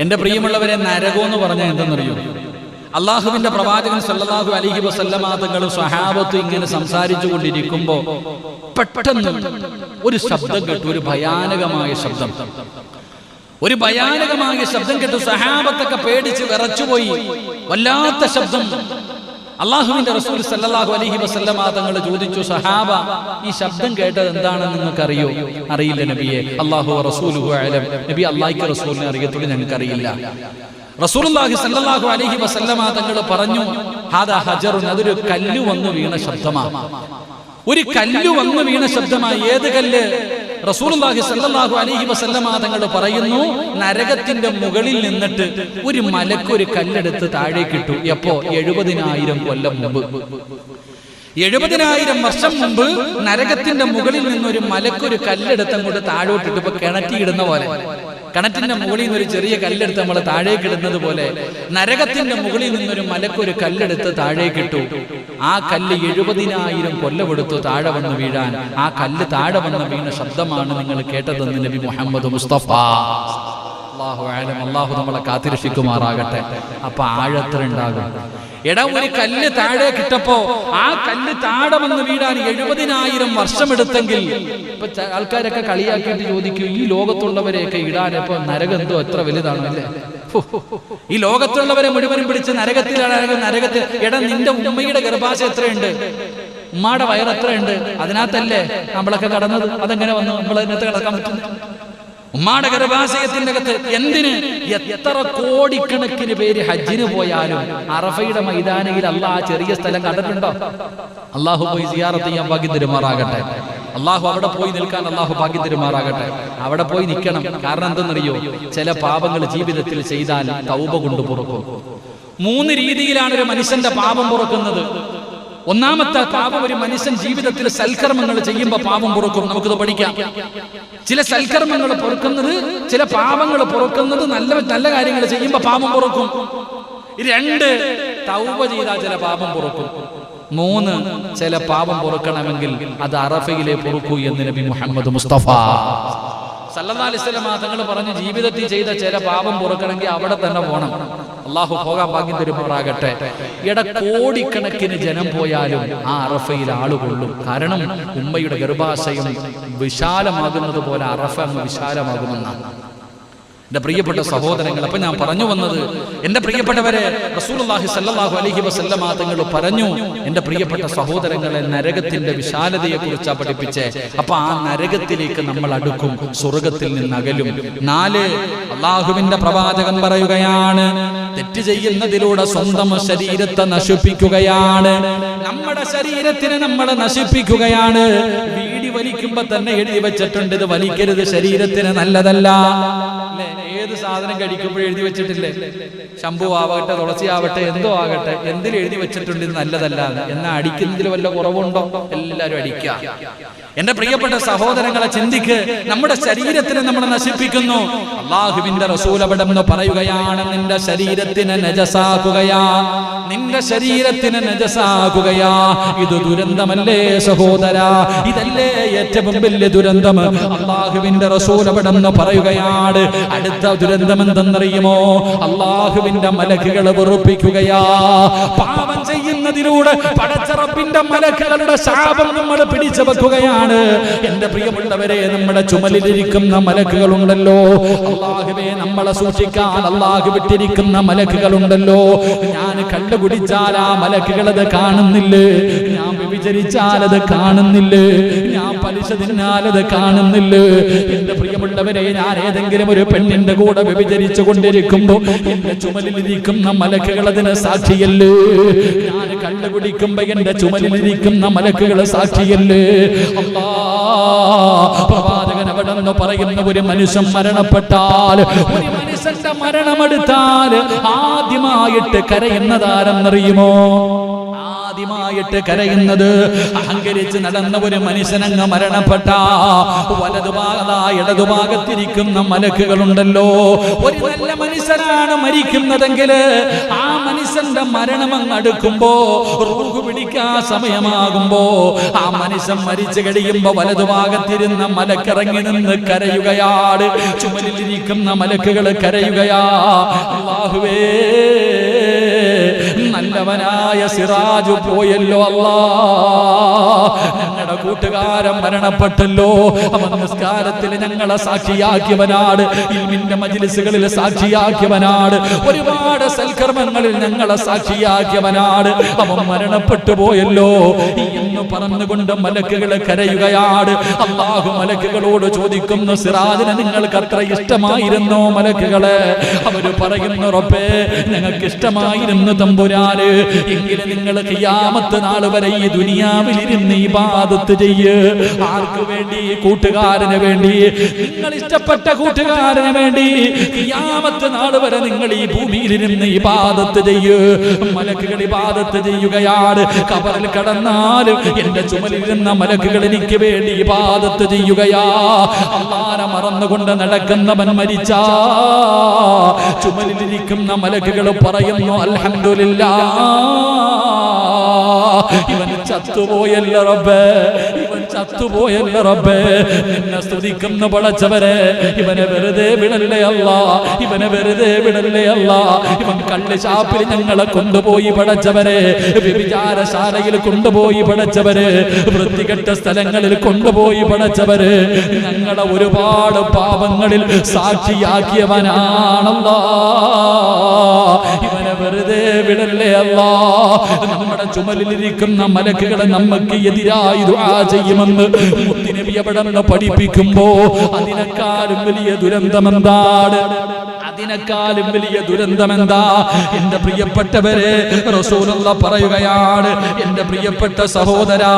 എന്റെ പ്രിയമുള്ളവരെ, നരകം എന്ന് പറഞ്ഞാൽ എന്തെന്നറിയോ? അള്ളാഹുവിന്റെ പ്രവാചകൻ സല്ലല്ലാഹു അലൈഹി വസല്ലമ തങ്ങളും സ്വഹാബത്തും ഇങ്ങനെ സംസാരിച്ചു കൊണ്ടിരിക്കുമ്പോ പെട്ടെന്ന് ഒരു ശബ്ദം കേട്ടു. ഒരു ഭയാനകമായ ശബ്ദം കേട്ടു. സ്വഹാബത്തൊക്കെ പേടിച്ച് വിറച്ചുപോയി. വല്ലാത്ത ശബ്ദം. അള്ളാഹുവിന്റെ റസൂൽ സല്ലല്ലാഹു അലൈഹി വസല്ലമ തങ്ങൾ ചോദിച്ചു, സഹാബ, ഈ ശബ്ദം കേട്ടത് എന്താണെന്ന് നിങ്ങൾക്ക് അറിയോ? അറിയില്ല നബിയെ. അല്ലാഹു റസൂലുഹു അലം. നബി, അല്ലാഹുവിന്റെ റസൂലിനെ അറിയത്തുള്ളൂ, ഞങ്ങൾക്ക് അറിയില്ല. റസൂലുള്ളാഹി സല്ലല്ലാഹു അലൈഹി വസല്ലമ തങ്ങൾ പറഞ്ഞു, ഹാദാ ഹജറുൻ, അതൊരു കല്ല് വന്നു വീണ ശബ്ദമാണ്. ഒരു കല്ല് വന്നു വീണ ശബ്ദമായി. ഏത് കല്ല്? റസൂലുള്ളാഹി സല്ലല്ലാഹു അലൈഹി വസല്ലമ തങ്ങൾ പറയുന്നു, നരകത്തിന്റെ മുകളിൽ നിന്നിട്ട് ഒരു മലക്ക് ഒരു കല്ലെടുത്ത് താഴേക്കിട്ടു. എപ്പോ? 70,000 കൊല്ലം മുമ്പ്. 70,000 വർഷം മുമ്പ് നരകത്തിന്റെ മുകളിൽ നിന്നൊരു മലക്കൊരു കല്ലെടുത്ത് അങ്ങോട്ട് താഴോട്ടിട്ട്. ഇപ്പൊ കിണറ്റിയിടുന്ന പോലെ, കിണറ്റിന്റെ മുകളിൽ നിന്ന് ഒരു ചെറിയ കല്ലെടുത്ത് നമ്മൾ താഴേക്കിടുന്നത് പോലെ നരകത്തിന്റെ മുകളിൽ നിന്നൊരു മലക്കൊരു കല്ലെടുത്ത് താഴേക്കിട്ടു. ആ കല്ല് 70,000 കൊല്ലമെടുത്തു താഴെ വന്ന് വീഴാൻ. ആ കല്ല് താഴെ വന്ന് വീണ ശബ്ദമാണ് നിങ്ങൾ കേട്ടതെന്ന് നബി മുഹമ്മദ് മുസ്തഫ. അല്ലാഹു അലം. അല്ലാഹു നമ്മളെ കാത്തിരക്ഷിക്കുമാറാകട്ടെ. അപ്പൊ ആഴത്ര ഉണ്ടാകും. എടാ, ഒരു കല്ല് താഴെ കിട്ടപ്പോ ആ കല്ല് താഴെ വന്ന് വീഴാൻ 70,000 വർഷമെടുത്തെങ്കിൽ ഇപ്പൊ ആൾക്കാരൊക്കെ കളിയാക്കിയിട്ട് ചോദിക്കും, ഈ ലോകത്തുള്ളവരെയൊക്കെ ഇടാൻ ഇപ്പൊ നരകം എന്തോ എത്ര വലുതാണല്ലേ? ഈ ലോകത്തുള്ളവരെ മുഴുവനും പിടിച്ച് നരകത്തിൽ. എടാ, നിന്റെ ഉമ്മയുടെ ഗർഭാശയം എത്രയുണ്ട്? ഉമ്മയുടെ വയറെത്രയുണ്ട്? അതിനകത്തല്ലേ നമ്മളൊക്കെ കടന്നത്? അതെങ്ങനെ വന്നു നമ്മൾ അതിനകത്ത് കിടക്കാൻ പറ്റുന്നു? ഉമ്മാടെ ഗർഭാശയത്തിന്റെ അകത്ത്. എന്തിന്? എത്ര കോടിക്കണക്കിന് പേര് ഹജ്ജിന് പോയാലും അറഫയുടെ മൈതാനയിൽ അള്ളാഹ് ആ ചെറിയ സ്ഥലം കണ്ടിട്ടുണ്ടോ? അള്ളാഹു പോയി സിയാറത്ത് ചെയ്യാൻ ഭാഗ്യം തരുമാറാകട്ടെ. അള്ളാഹു അവിടെ പോയി നിൽക്കാൻ അള്ളാഹു ഭാഗ്യം തരുമാറാകട്ടെ. അവിടെ പോയി നിൽക്കണം. കാരണം എന്തെന്നറിയോ? ചില പാപങ്ങൾ ജീവിതത്തിൽ ചെയ്താൽ തൗബ കൊണ്ട് പൊറുക്കും. 3 രീതിയിലാണ് ഒരു മനുഷ്യന്റെ പാപം പൊറുക്കുന്നത്. ഒന്നാമത്തെ പാപം, ഒരു മനുഷ്യൻ ജീവിതത്തിൽ സൽക്കർമ്മങ്ങൾ ചെയ്യുമ്പോൾ പാപം പൊറുക്കും. നമുക്കിത് പഠിക്കാം. ചില സൽക്കർമ്മങ്ങൾ പൊറുക്കുന്നത്, ചില പാപങ്ങൾ പൊറുക്കുന്നത്, നല്ല കാര്യങ്ങൾ ചെയ്യുമ്പോൾ പാപം പൊറുക്കും. 2, തൗബ ചെയ്താൽ ചില പാപം പൊറുക്കും. 3, ചില പാപം പൊറുക്കണമെങ്കിൽ അത് അറഫയിലെ പൊറുക്കൂ എന്ന് നബി മുഹമ്മദ് മുസ്തഫ സല്ലല്ലാഹു അലൈഹി വസല്ലം തങ്ങൾ പറഞ്ഞു, ജീവിതത്തിൽ ചെയ്ത ചില പാപം പൊറുക്കണമെങ്കിൽ അവിടെ തന്നെ പോകണം. അള്ളാഹു പോകാൻ ഭാഗ്യം തരുമാറാകട്ടെ. കോടിക്കണക്കിന് ജനം പോയാലും ആ അറഫയിൽ ആളുകൊള്ളും. കാരണം ഉമ്മയുടെ ഗർഭാശയം വിശാലമാകുന്നത് പോലെ അറഫ അങ്ങ് വിശാലമാകുമെന്നാണ്. എന്റെ പ്രിയപ്പെട്ട സഹോദരങ്ങൾ, അപ്പൊ ഞാൻ പറഞ്ഞു വന്നത്, എന്റെ പ്രിയപ്പെട്ടവരെ, റസൂലുള്ളാഹി സ്വല്ലല്ലാഹു അലൈഹി വസല്ലമ തങ്ങൾ പറഞ്ഞു, എന്റെ പ്രിയപ്പെട്ട സഹോദരങ്ങളെ, നരകത്തിന്റെ വിശാലതയെ കുറിച്ചാ പഠിപ്പിച്ചേ. അപ്പൊ ആ നരകത്തിലേക്ക് നമ്മൾ അടുക്കും, സ്വർഗത്തിൽ നിന്ന് അകലും. 4, അള്ളാഹുവിന്റെ പ്രവാചകൻ പറയുകയാണ്, തെറ്റ് ചെയ്യുന്നതിലൂടെ സ്വന്തം ശരീരത്തെ നശിപ്പിക്കുകയാണ്. നമ്മുടെ ശരീരത്തിനെ നമ്മളെ നശിപ്പിക്കുകയാണ്. വീടി വലിക്കുമ്പോ തന്നെ എഴുതി വെച്ചിട്ടുണ്ട്, ഇത് വലിക്കരുത്, ശരീരത്തിന് നല്ലതല്ല. ഏത് സാധനം കഴിക്കുമ്പോഴും എഴുതി വെച്ചിട്ടില്ലേ? ശംഭു ആവട്ടെ, തുളസി ആവട്ടെ, എന്തോ ആകട്ടെ, എന്തിലും എഴുതി വെച്ചിട്ടുണ്ട് ഇത് നല്ലതല്ല. എന്നാ അടിക്കുന്നതിൽ വല്ല കുറവുണ്ടോ? എല്ലാരും അടിക്കുക. എന്റെ പ്രിയപ്പെട്ട സഹോദരങ്ങളെ, ചിന്തിക്ക്. നമ്മുടെ ശരീരത്തിനെ നമ്മൾ നശിപ്പിക്കുന്നു. അള്ളാഹുവിന്റെ റസൂൽ അവിടെ പറയുകയാണ്, നിന്റെ ശരീരത്തിനെ നജസാക്കുകയാ, നിന്റെ ശരീരത്തിനെ നജസാക്കുകയാ. ഇത് ദുരന്തമല്ലേ സഹോദരാ? ഇതല്ലേ ഏറ്റവും വലിയ ദുരന്തം? അള്ളാഹുവിന്റെ റസൂൽ അവിടെ പറയുകയാണ്, അടുത്ത ദുരന്തം എന്തെന്നറിയുമോ? അള്ളാഹുവിന്റെ മലക്കുകളെ വെറുപ്പിക്കുകയാ. പാപം ചെയ്യുന്നതിലൂടെ പടച്ചറപ്പിന്റെ മലക്കുകളുടെ ശാപം നമ്മൾ പിടിച്ചു വെക്കുകയാണ്. എന്റെ പ്രിയമുള്ളവരെ, നമ്മുടെ ചുമലിലിരിക്കുന്ന മലക്കുകളുണ്ടല്ലോ, അള്ളാഹുവേ നമ്മളെ സൂക്ഷിക്കാൻ അള്ളാഹു വിട്ടിരിക്കുന്ന മലക്കുകളുണ്ടല്ലോ. ഞാൻ കള്ളു കുടിച്ചാൽ ആ മലക്കുകളത് കാണുന്നില്ലേ? ഞാൻ വ്യഭിചരിച്ചാലത് കാണുന്നില്ലേ? ഞാൻ പലിശ തിന്നാലത് കാണുന്നില്ലേ? എന്റെ പ്രിയമുള്ളവരെ, ഞാൻ ഏതെങ്കിലും ഒരു പെണ്ണിന്റെ കൂടെ വ്യഭിചരിച്ചു കൊണ്ടിരിക്കുമ്പോ എന്റെ ചുമലിലിരിക്കുന്ന മലക്കുകൾ അതിന് സാക്ഷിയല്ലേ? ഞാൻ കള്ളു കുടിക്കുമ്പോ എന്റെ ചുമലിലിരിക്കുന്ന മലക്കുകൾ സാക്ഷിയല്ലേ? പ്രവാചകൻ അവിടെ നിന്ന് പറയുന്ന, ഒരു മനുഷ്യൻ മരണപ്പെട്ടാൽ, ഒരു മനുഷ്യന്റെ മരണമെടുത്താൽ ആദ്യമായിട്ട് കരയുന്നതാരെന്നറിയുമോ? ആദ്യമായി ആദ്യമായിട്ട് കരയുന്നത്. അഹങ്കരിച്ച് നടന്ന ഒരു മനുഷ്യനങ്ങ് മരണപ്പെട്ട ഇടതുഭാഗത്തിരിക്കുന്ന മലക്കുകളുണ്ടല്ലോ, ഒരു നല്ല മനുഷ്യനാണ് മരിക്കുന്നതെങ്കിൽ ആ മനുഷ്യന്റെ മരണമങ്ങ് അടുക്കുമ്പോ, റൂഹ് പിടിക്കാൻ സമയമാകുമ്പോ, ആ മനുഷ്യൻ മരിച്ചു കഴിയുമ്പോ വലതുഭാഗത്തിരുന്ന മലക്കിറങ്ങി നിന്ന് കരയുകയാണ്. ചുമലിലിരിക്കുന്ന മലക്കുകൾ കരയുകയാ, അല്ലാഹുവേ നല്ലവനായ സിറാജ് പോയല്ലോ അല്ലാ, ഞങ്ങളുടെ കൂട്ടുകാരൻ മരണപ്പെട്ടല്ലോ, അവൻ നിസ്കാരത്തിൽ ഞങ്ങളെ സാക്ഷിയാക്കിയവനാണ്, ഇൽമിന്റെ മജ്ലിസുകളിൽ സാക്ഷിയാക്കിയവനാണ്, ഒരുപാട് സൽക്കർമ്മങ്ങളിൽ ഞങ്ങളെ സാക്ഷിയാക്കിയവനാണ്, അവൻ മരണപ്പെട്ടു പോയല്ലോ എന്ന് പറഞ്ഞുകൊണ്ട് മലക്കുകൾ കരയുകയാണ്. അല്ലാഹു മലക്കുകളോട് ചോദിക്കുന്നു, സിറാജിനെ നിങ്ങൾക്ക് അത്ര ഇഷ്ടമായിരുന്നോ മലക്കുകളെ? അവര് പറയുന്നു, റബ്ബേ ഞങ്ങൾക്ക് ഇഷ്ടമായിരുന്നു തമ്പുരാന്, എങ്കിലും നിങ്ങൾ ഖിയാമത്ത് നാൾ വരെ ഈ ദുനിയാവിൽ ഇരുന്ന് ഇബാദത്ത് ചെയ്യ്. ആർക്ക് വേണ്ടി? കൂട്ടുകാരന് വേണ്ടി, നിങ്ങൾ ഇഷ്ടപ്പെട്ട കൂട്ടുകാരന് വേണ്ടി ഖിയാമത്ത് നാൾ വരെ നിങ്ങൾ ഈ ഭൂമിയിൽ ഇരുന്ന് ഇബാദത്ത് ചെയ്യ്. മലക്കുകൾ ഇബാദത്ത് ചെയ്യുകയാണ്. ഖബറിൽ കടന്നാലും എന്റെ ചുമലിരുന്ന മലക്കുകൾ എനിക്ക് വേണ്ടി ഇബാദത്ത് ചെയ്യുകയാ. അല്ലാഹനെ മറന്നുകൊണ്ട് നടക്കുന്നവൻ മരിച്ചാ ചുമലിലിരിക്കുന്ന മലക്കുകൾ പറയുന്നു, അൽഹംദുലില്ലാഹ്, ഇവൻ ചത്തുപോയല്ല റബ്ബേ, ഇവൻ ചത്തുപോയല്ല റബ്ബേ, നിന്നെ സ്തുതിക്കുന്ന പടച്ചവരെ, ഇവനെ വെറുതെ വിടല്ലേ അല്ലാ, ഇവനെ വെറുതെ വിടല്ലേ അല്ലാ, ഇവൻ കള്ള് ഷാപ്പിൽ ഞങ്ങളെ കൊണ്ടുപോയി പടച്ചവരെ, വ്യഭിചാരശാലയിൽ കൊണ്ടുപോയി പടച്ചവരെ, വൃത്തികെട്ട സ്ഥലങ്ങളിൽ കൊണ്ടുപോയി പടച്ചവരെ, ഞങ്ങളെ ഒരുപാട് പാപങ്ങളിൽ സാക്ഷിയാക്കിയവനാണല്ലാ, ഇവനെ വെറുതെ വിടല്ലേ അല്ലാ. നമ്മുടെ ചുമലിലിരിക്കുന്ന മലക്കുകളെ നമുക്ക് എതിരായി ദുആ ചെയ്യുമെന്ന് മുത്തുനബി അവിടുന്ന് പഠിപ്പിക്കുമ്പോ അതിനേക്കാളും വലിയ ദുരന്തമെന്താണ്? അതിനേക്കാളും വലിയ ദുരന്തമെന്താ? എന്റെ പ്രിയപ്പെട്ടവരെ, റസൂലുള്ളാഹി പറയുകയാണ്, എന്റെ പ്രിയപ്പെട്ട സഹോദരാ,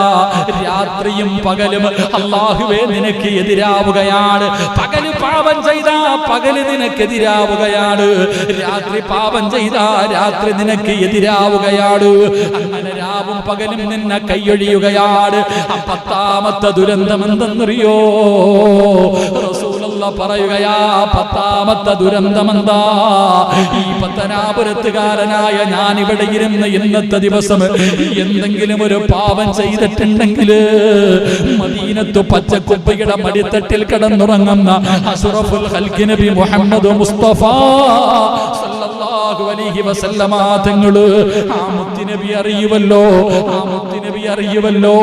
രാത്രിയും പകലും അല്ലാഹുവേ നിനക്ക് എതിരാവുകയാണ്. പകല് പാപം ചെയ്താ പകല് നിനക്കെതിരാവുകയാണ്, രാത്രി പാപം ചെയ്താ രാത്രി നിനക്ക് എതിരാവുകയാണ്. അങ്ങനെ രാവും പകലും നിന്നെ കൈയൊഴിയുകയാണ്. ആ പത്താമത്തെ ദുരന്തം എന്തെന്നറിയോ? റസൂലുള്ളാഹി പറയുകയാ, പത്താമത്തെ ദുരന്തമെന്താ? ഈ പത്തനാപുരത്തുകാരനായ ഞാൻ ഇവിടെ ഇരുന്ന് ഇന്നത്തെ ദിവസം എന്തെങ്കിലും ഒരു പാപം ചെയ്തിട്ടുണ്ടെങ്കിൽ മദീനത്ത് പച്ചക്കുപ്പയുടെ മടിത്തട്ടിൽ കിടന്നുറങ്ങുന്ന അഷ്റഫുൽ ഖൽഖ് നബി മുഹമ്മദ് മുസ്തഫ സല്ലല്ലാഹു അലൈഹി വസല്ലമ തങ്ങള് ആ മുത്തുനബി അറിയുമല്ലോ, ആ മുത്തുനബി അറിയുമല്ലോ,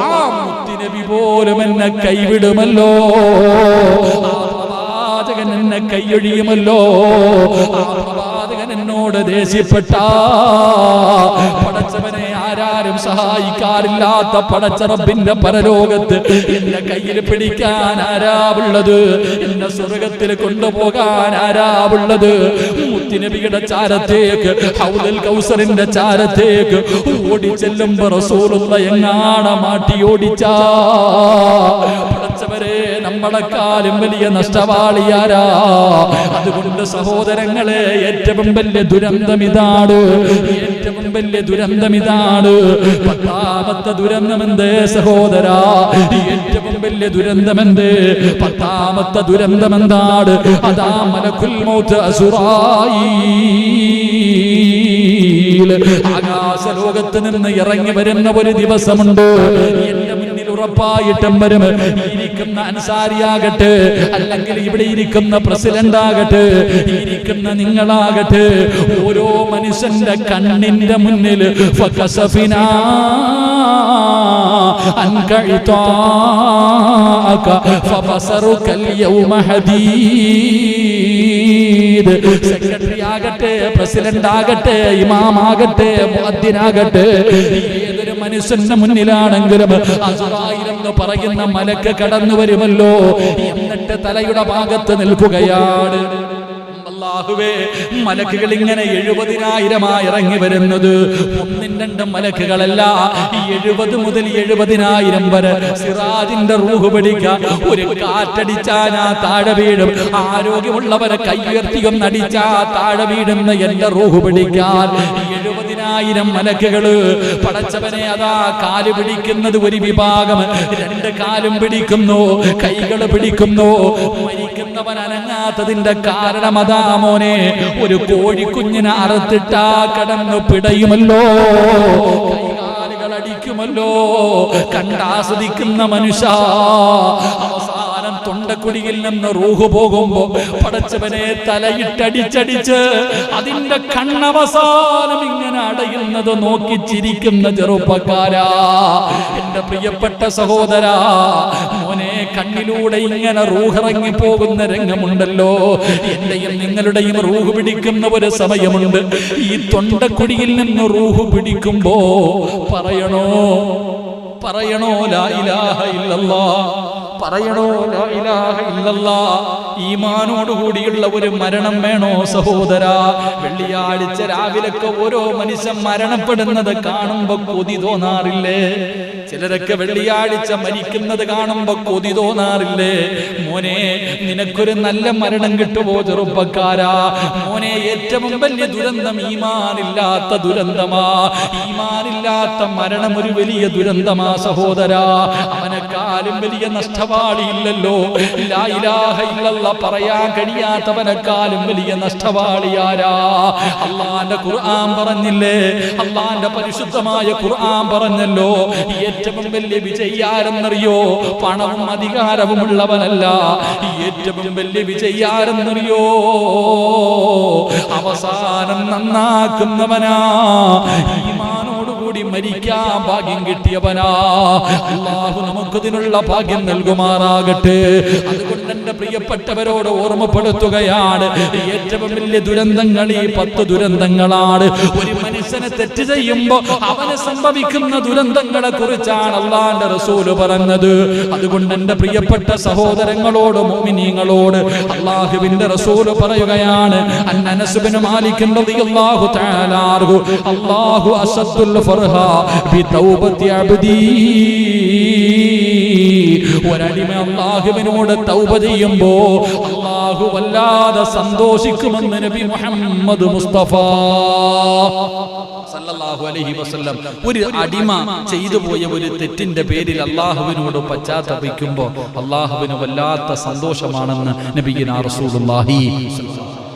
ആ മുത്തുനബി പോലും എന്നെ കൈവിടുമല്ലോ, എന്നെ കൈയൊഴിയുമല്ലോ, ആ പ്രവാചകൻ എന്നോട് ദേഷ്യപ്പെട്ട പടച്ചവനെ ആരാരും സഹായിക്കാറില്ലാത്ത പടച്ച റബ്ബിന്റെ പരലോകത്ത് എന്റെ കയ്യിൽ പിടിക്കാൻ ആരാവുള്ളത്? എന്നെ സ്വർഗത്തിൽ കൊണ്ടുപോകാൻ ആരാവുള്ളത്? മുത്തുനബിയുടെ ചാരത്തേക്ക്, ഹൗദുൽ കൗസറിന്റെ ചാരത്തേക്ക് ഓടിച്ചെല്ലുമ്പോ റസൂലുള്ളാഹി എങ്ങാണ് മാറ്റി ഓടിച്ചാ പടച്ചവരെ നമ്മളെക്കാളും വലിയ നഷ്ടവാളിയാരാ? അതുകൊണ്ട് സഹോദരങ്ങളെ, ഏറ്റവും വലിയ ദുരന്തം ഇതാണ്, ഏറ്റവും വലിയ ദുരന്തം ഇതാണ്. പത്താമത്തെ ദുരന്തമെന്ത് സഹോദരാ? ഏറ്റവും വലിയ ദുരന്തമെന്ത്? പത്താമത്തെ ദുരന്തമെന്താണ്? അതാ മലക്കുൽ മൗത്ത് അസ്റായീൽ ആകാശലോകത്ത് നിന്ന് ഇറങ്ങി വരുന്ന ഒരു ദിവസമുണ്ട്. എന്റെ മുന്നിൽ ഉറപ്പായിട്ടും വരും. ഇരിക്കുന്ന അൻസാരിയാകട്ടെ, അല്ലെങ്കിൽ ഇവിടെ ഇരിക്കുന്ന പ്രസിഡന്റ് ആകട്ടെ, ഇരിക്കുന്ന നിങ്ങളാകട്ടെ, ഓരോ മനുഷ്യന്റെ കണ്ണിന്റെ മുന്നിൽ ഫകസഫിനാ അൻക ഇതാഅക ഫബസറുകൽ യൗമ ഹദീദ്. സെക്രട്ടറി ആകട്ടെ, പ്രസിഡന്റ് ആകട്ടെ, ഇമാം ആകട്ടെ, മുഅദ്ദിൻ ആകട്ടെ, ഏതൊരു മനുഷ്യന്റെ മുന്നിലാണെങ്കിലും അസ്റായീൽ എന്ന് പറയുന്ന മലക്ക് കടന്നു വരുമല്ലോ. എന്നിട്ട് തലയുടെ ഭാഗത്ത് നിൽക്കുകയാണ്. അല്ലാഹുവേ, മലക്കുകൾ ഇങ്ങനെ 70,000 ഇറങ്ങി വരുന്നത്. ഒന്നും രണ്ടും മലക്കുകളല്ല, 70 മുതൽ 70,000 വരെ. സിറാജിന്റെ റൂഹ് പിടിക്കാൻ ഒരു കാറ്റടിച്ചാ ഞാൻ താഴെ വീഴും. ആരോഗ്യമുള്ളവരെ കൈയുയർത്തിയൊന്നടിച്ചാ താഴെ വീഴുന്ന എന്റെ റൂഹ് പിടിക്കാൻ 70,000 മലക്കുകള്. പടച്ചവനെ, അതാ കാല് പിടിക്കുന്നത് ഒരു വിഭാഗം, 2 കാലും പിടിക്കുന്നു, കൈകൾ പിടിക്കുന്നു. മരിക്കുന്നവൻ അനങ്ങാത്തതിന്റെ കാരണം അതാ മോനെ, ഒരു കോഴിക്കുഞ്ഞിനെ അറുത്തിട്ടാ കടന്നു പിടയുമല്ലോ, കൈകാലുകൾ അടിക്കുമല്ലോ. കണ്ടാസ്വദിക്കുന്ന മനുഷ്യ അവസാനം തൊണ്ടക്കുടിയിൽ നിന്ന് റൂഹ് പോകുമ്പോ പടച്ചവനെ തലയിട്ടടിച്ചടിച്ച് അതിന്റെ കണ്ണവസാനം ഇങ്ങനെ അടയുന്നത് നോക്കി ചിരിക്കുന്ന ചെറുപ്പക്കാരാ, എന്റെ പ്രിയപ്പെട്ട സഹോദരാ, മോനെ, കണ്ണിലൂടെ ഇങ്ങനെ റൂഹിറങ്ങി പോകുന്ന രംഗമുണ്ടല്ലോ. എന്റെയും നിങ്ങളുടെയും റൂഹ് പിടിക്കുന്ന ഒരു സമയമുണ്ട്. ഈ തൊണ്ടക്കുടിയിൽ നിന്ന് റൂഹ് പിടിക്കുമ്പോ പറയണോ ലാ ഇലാഹ ഇല്ലല്ലാഹ്, പറയണോ ലാ ഇലാഹ ഇല്ലല്ലാഹ്. ഈമാനോടുകൂടിയുള്ള ഒരു മരണം വേണോ സഹോദരാ? വെള്ളിയാഴ്ച രാവിലൊക്കെ ഓരോ മനുഷ്യൻ മരണപ്പെടുന്നത് കാണുമ്പോ കൊതി തോന്നാറില്ലേ? ചിലരൊക്കെ വെള്ളിയാഴ്ച മരിക്കുന്നത് കാണുമ്പോ കൊതി തോന്നാറില്ലേ? മോനെ, നിനക്കൊരു നല്ല മരണം കിട്ടുമോ ചെറുപ്പക്കാരാ? മോനെ, ഏറ്റവും വലിയ ദുരന്തം ഈമാനില്ലാത്ത ദുരന്തമാ. ഈമാനില്ലാത്ത മരണം ഒരു വലിയ ദുരന്തമാ സഹോദരാ. അവനെക്കാളും വലിയ നഷ്ടവാളിയില്ലല്ലോ. ലാ ഇലാഹ ഇല്ലല്ലാഹ് പറയാൻ കഴിയാത്തവനെക്കാളും വലിയ നഷ്ടവാളിയാരാ? അള്ളാന്റെ ഖുർആൻ പറഞ്ഞില്ലേ? അള്ളാന്റെ പരിശുദ്ധമായ ഖുർആൻ പറഞ്ഞല്ലോ, ഏറ്റവും വലിയ വിജയാരെന്നറിയോ? പണവും അധികാരവും ഉള്ളവനല്ല. ഏറ്റവും വലിയ വിജയാരെന്നറിയോ? അവസാനം നന്നാക്കുന്നവനാ, ഈമാനോടുകൂടി മരിക്കാൻ ഭാഗ്യം കിട്ടിയവനാ. അല്ലാഹു നമുക്കതിനുള്ള ഭാഗ്യം നൽകുമാറാകട്ടെ. അതുകൊണ്ട് എന്റെ പ്രിയപ്പെട്ടവരോട് ഓർമ്മപ്പെടുത്തുകയാണ്, ഏറ്റവും വലിയ ദുരന്തങ്ങൾ ഈ 10 ദുരന്തങ്ങളാണ്. ഒരു മനുഷ്യനെ തെറ്റ് ചെയ്യുമ്പോ അവന് സംഭവിക്കുന്ന ദുരന്തങ്ങളെ കുറിച്ചാണ് അല്ലാഹുവിന്റെ റസൂൽ പറഞ്ഞത്. അതുകൊണ്ട് എന്റെ പ്രിയപ്പെട്ട സഹോദരങ്ങളോട്, മുഅ്മിനീങ്ങളോട് അല്ലാഹുവിന്റെ റസൂൽ പറയുകയാണ്, അനസ് ഇബ്നു മാലിക് റളിയല്ലാഹു തആല അൻഹു, അല്ലാഹു അസദ്ദുൽ ഫർഹ ബി തൗബത്തി അബ്ദി. ഒരടിമ അല്ലാഹുവിനോട് തൗബ ചെയ്യുമ്പോ അല്ലാഹു വല്ലാതെ സന്തോഷിക്കുമെന്ന് നബി മുഹമ്മദ് മുസ്തഫ സല്ലല്ലാഹു അലൈഹി വസല്ലം. ഒരു അടിമ ചെയ്തു പോയ ഒരു തെറ്റിന്റെ പേരിൽ അല്ലാഹുവിനോട് പശ്ചാത്തപിക്കുമ്പോ അല്ലാഹുവിന് വല്ലാത്ത സന്തോഷമാണെന്ന് നബിയിനാ റസൂലുള്ളാഹി.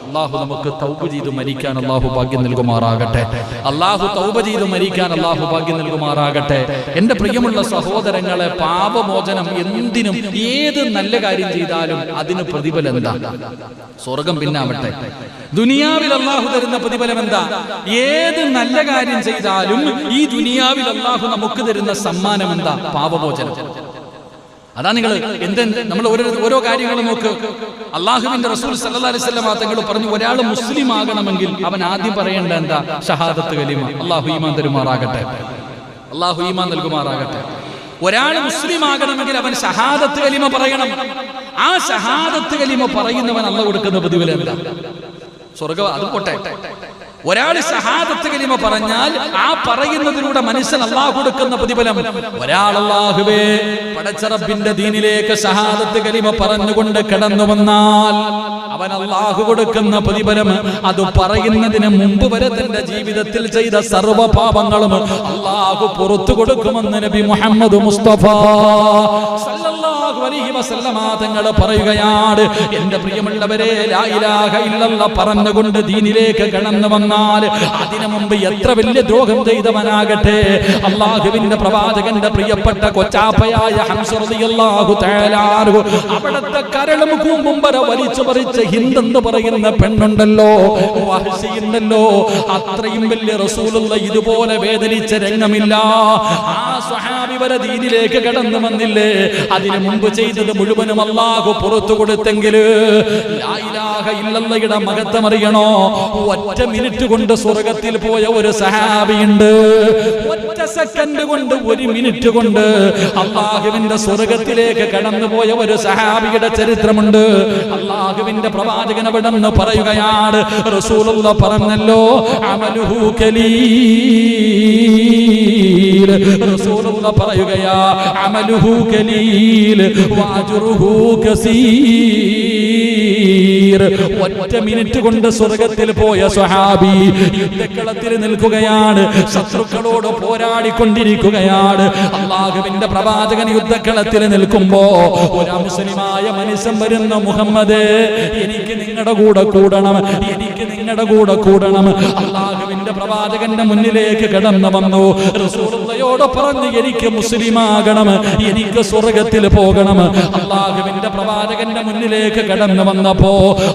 അല്ലാഹു നമുക്ക് തൗബ ചെയ്ത് മരിക്കാൻ അല്ലാഹു ഭാഗ്യം നൽകുമാറാകട്ടെ. അല്ലാഹു തൗബ ചെയ്ത് മരിക്കാൻ അല്ലാഹു ഭാഗ്യം നൽകുമാറാകട്ടെ. എന്റെ പ്രിയമുള്ള സഹോദരങ്ങളെ, പാപമോചനം എന്തിനും ഏത് നല്ല കാര്യം ചെയ്താലും അതിന് പ്രതിഫലം എന്താ? സ്വർഗം പിന്നാവട്ടെ. ദുനിയാവിൽ അല്ലാഹു തരുന്ന പ്രതിഫലം എന്താ? ഏത് നല്ല കാര്യം ചെയ്താലും ഈ ദുനിയാവിൽ അല്ലാഹു നമുക്ക് തരുന്ന സമ്മാനം എന്താ? പാപമോചനം. അതാ നിങ്ങൾ നമ്മൾ ഓരോ കാര്യങ്ങൾ നോക്ക്. അല്ലാഹുവിന്റെ റസൂൽ സല്ലല്ലാഹു അലൈഹി വസല്ലം തങ്ങൾ പറഞ്ഞു, ഒരാൾ മുസ്ലിം ആകണമെങ്കിൽ അവൻ ആദ്യം പറയേണ്ട എന്താ? ഷഹാദത്ത് കലിമ. അല്ലാഹു ഈമാൻ തരുമാറാകട്ടെ, അല്ലാഹു ഈമാൻ നൽകുമാറാകട്ടെ. ഒരാൾ മുസ്ലിം ആകണമെങ്കിൽ അവൻ ഷഹാദത്ത് കലിമ പറയണം. ആ ഷഹാദത്ത് കലിമ പറയുന്നവൻ അല്ലാഹു കൊടുക്കുന്ന പ്രതിഫലം എന്താ? സ്വർഗ്ഗം. അത് പോട്ടെ, ഒരാൾ ഷഹാദത്ത് കലിമ പറഞ്ഞാൽ ആ പറയുന്നതിലൂടെ മനുഷ്യൻ അല്ലാഹു കൊടുക്കുന്ന പ്രതിഫലം. ഒരാൾ അല്ലാഹുവേ പടച്ച റബ്ബിന്റെ ദീനിലേക്ക് ഷഹാദത്ത് കലിമ പറഞ്ഞുകൊണ്ട് കടന്നു വന്നാൽ അവൻ അല്ലാഹു കൊടുക്കുന്ന പ്രതിഫലം, അത് പറയുന്നതിന് മുമ്പ് വരെ തന്റെ ജീവിതത്തിൽ ചെയ്ത സർവ്വ പാപങ്ങളും അല്ലാഹു പുറത്തു കൊടുക്കുമെന്ന് നബി മുഹമ്മദ് മുസ്തഫ സല്ലല്ലാഹു അലൈഹി വസല്ലമ തങ്ങൾ പറയുകയാണ്. എന്റെ പ്രിയമുള്ളവരെ, ലാ ഇലാഹ ഇല്ലല്ലാഹ് പറഞ്ഞുകൊണ്ട് ദീനിലേക്ക് കടന്നു വന്നാൽ അതിനു മുമ്പ് എത്ര വലിയ ദ്രോഹം ചെയ്തവനാകട്ടെ, അല്ലാഹുവിന്റെ പ്രവാചകന്റെ പ്രിയപ്പെട്ട കൊച്ചാപ്പയായ ഹംസ റളിയല്ലാഹു തആല അൻഹു, അവിടത്തെ കരളും കൂമ്പും വരെ വലിച്ചു പറിച്ച ഹിന്ദ് എന്ന് പറയുന്ന പെണ്ണുണ്ടല്ലോ, വഹ്ശിയുണ്ടല്ലോ, അത്രയും വലിയ റസൂലുള്ള ഇതുപോലെ വേദനിച്ച രംഗമില്ല. ആ സ്വഹാബി വരെ ദീനിലേക്ക് കടന്നു വന്നില്ലേ? അതിനു മുമ്പ് ചെയ്തത് മുഴുവനും അല്ലാഹു പുറത്തു കൊടുത്തെങ്കിൽ ലാ ഇലാഹ ഇല്ലല്ലാഹയുടെ മഹത്വം അറിയണോ? ഒറ്റ മിനിറ്റ് കൊണ്ട് സ്വർഗത്തിൽ പോയ ഒരു സഹാബിയുണ്ട്. ഒറ്റ സെക്കൻഡ് കൊണ്ട്, ഒരു മിനിറ്റ് കൊണ്ട് അല്ലാഹുവിന്റെ സ്വർഗത്തിലേക്ക് കടന്നുപോയ ഒരു സഹാബിയുടെ ചരിത്രമുണ്ട്. അല്ലാഹുവിന്റെ അല്ലാഹുവിന്റെ പ്രവാചകൻ അവിടെന്ന് പറയുകയാണ്, റസൂലുള്ളാഹി പറഞ്ഞല്ലോ അമലുഹു കലീൽ. റസൂലുള്ളാഹി പറയുകയാ അമലുഹു കലീൽ വഅജ്റുഹു കസീർ. ഒറ്റ മിനിറ്റ് കൊണ്ട് സ്വർഗ്ഗത്തിൽ പോയ സ്വഹാബി യുദ്ധക്കളത്തിൽ നിൽക്കുകയാണ്, ശത്രുക്കളോട് പോരാടിക്കൊണ്ടിരിക്കുകയാണ്. അല്ലാഹുവിന്റെ പ്രവാചകൻ യുദ്ധക്കളത്തിൽ നിൽക്കുമ്പോ ഒരു മുസ്ലിമായ മനുഷ്യൻ വരുന്ന, മുഹമ്മദേ എനിക്ക് നിങ്ങളുടെ കൂടെ കൂടണം, എനിക്ക് നിങ്ങളുടെ കൂടെ കൂടണം. അല്ലാഹുവിന്റെ പ്രവാചകന്റെ മുന്നിലേക്ക് കടന്നു വന്നു, റസൂലുള്ളാഹിയോട് പറഞ്ഞു എനിക്ക് മുസ്ലിമാകണം, എനിക്ക് സ്വർഗ്ഗത്തിൽ പോകണം. അല്ലാഹുവിന്റെ പ്രവാചകന്റെ മുന്നിലേക്ക് കടന്നു വന്നപ്പോ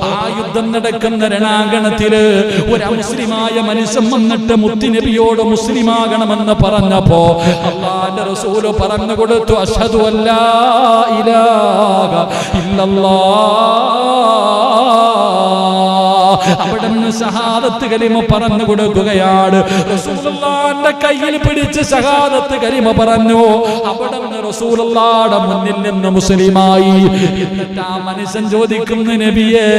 ആ യുദ്ധം നടക്കുന്ന രണാങ്കണത്തില് ഒരു മുസ്ലിമായ മനുഷ്യൻ വന്നിട്ട് മുത്തുനബിയോട് മുസ്ലിമാകണമെന്ന് പറഞ്ഞപ്പോ അല്ലാഹുവിന്റെ റസൂൽ പറഞ്ഞു കൊടുത്തു, അഷ്ഹദു അല്ലാ ഇലാഹ ഇല്ലല്ലാഹ്. അവിടുന്ന് ഷഹാദത്ത് കലിമ പറഞ്ഞു കൊടുക്കുകയാണ്. റസൂലുള്ളാഹിന്റെ കയ്യിൽ പിടിച്ച് ഷഹാദത്ത് കലിമ പറഞ്ഞു. അവിടുന്ന് റസൂലുള്ളാഹിയുടെ മുന്നിൽ നിന്ന് മുസ്ലിമായി. എന്നിട്ട് ആ മനുഷ്യൻ ചോദിക്കുന്നു, നബിയേ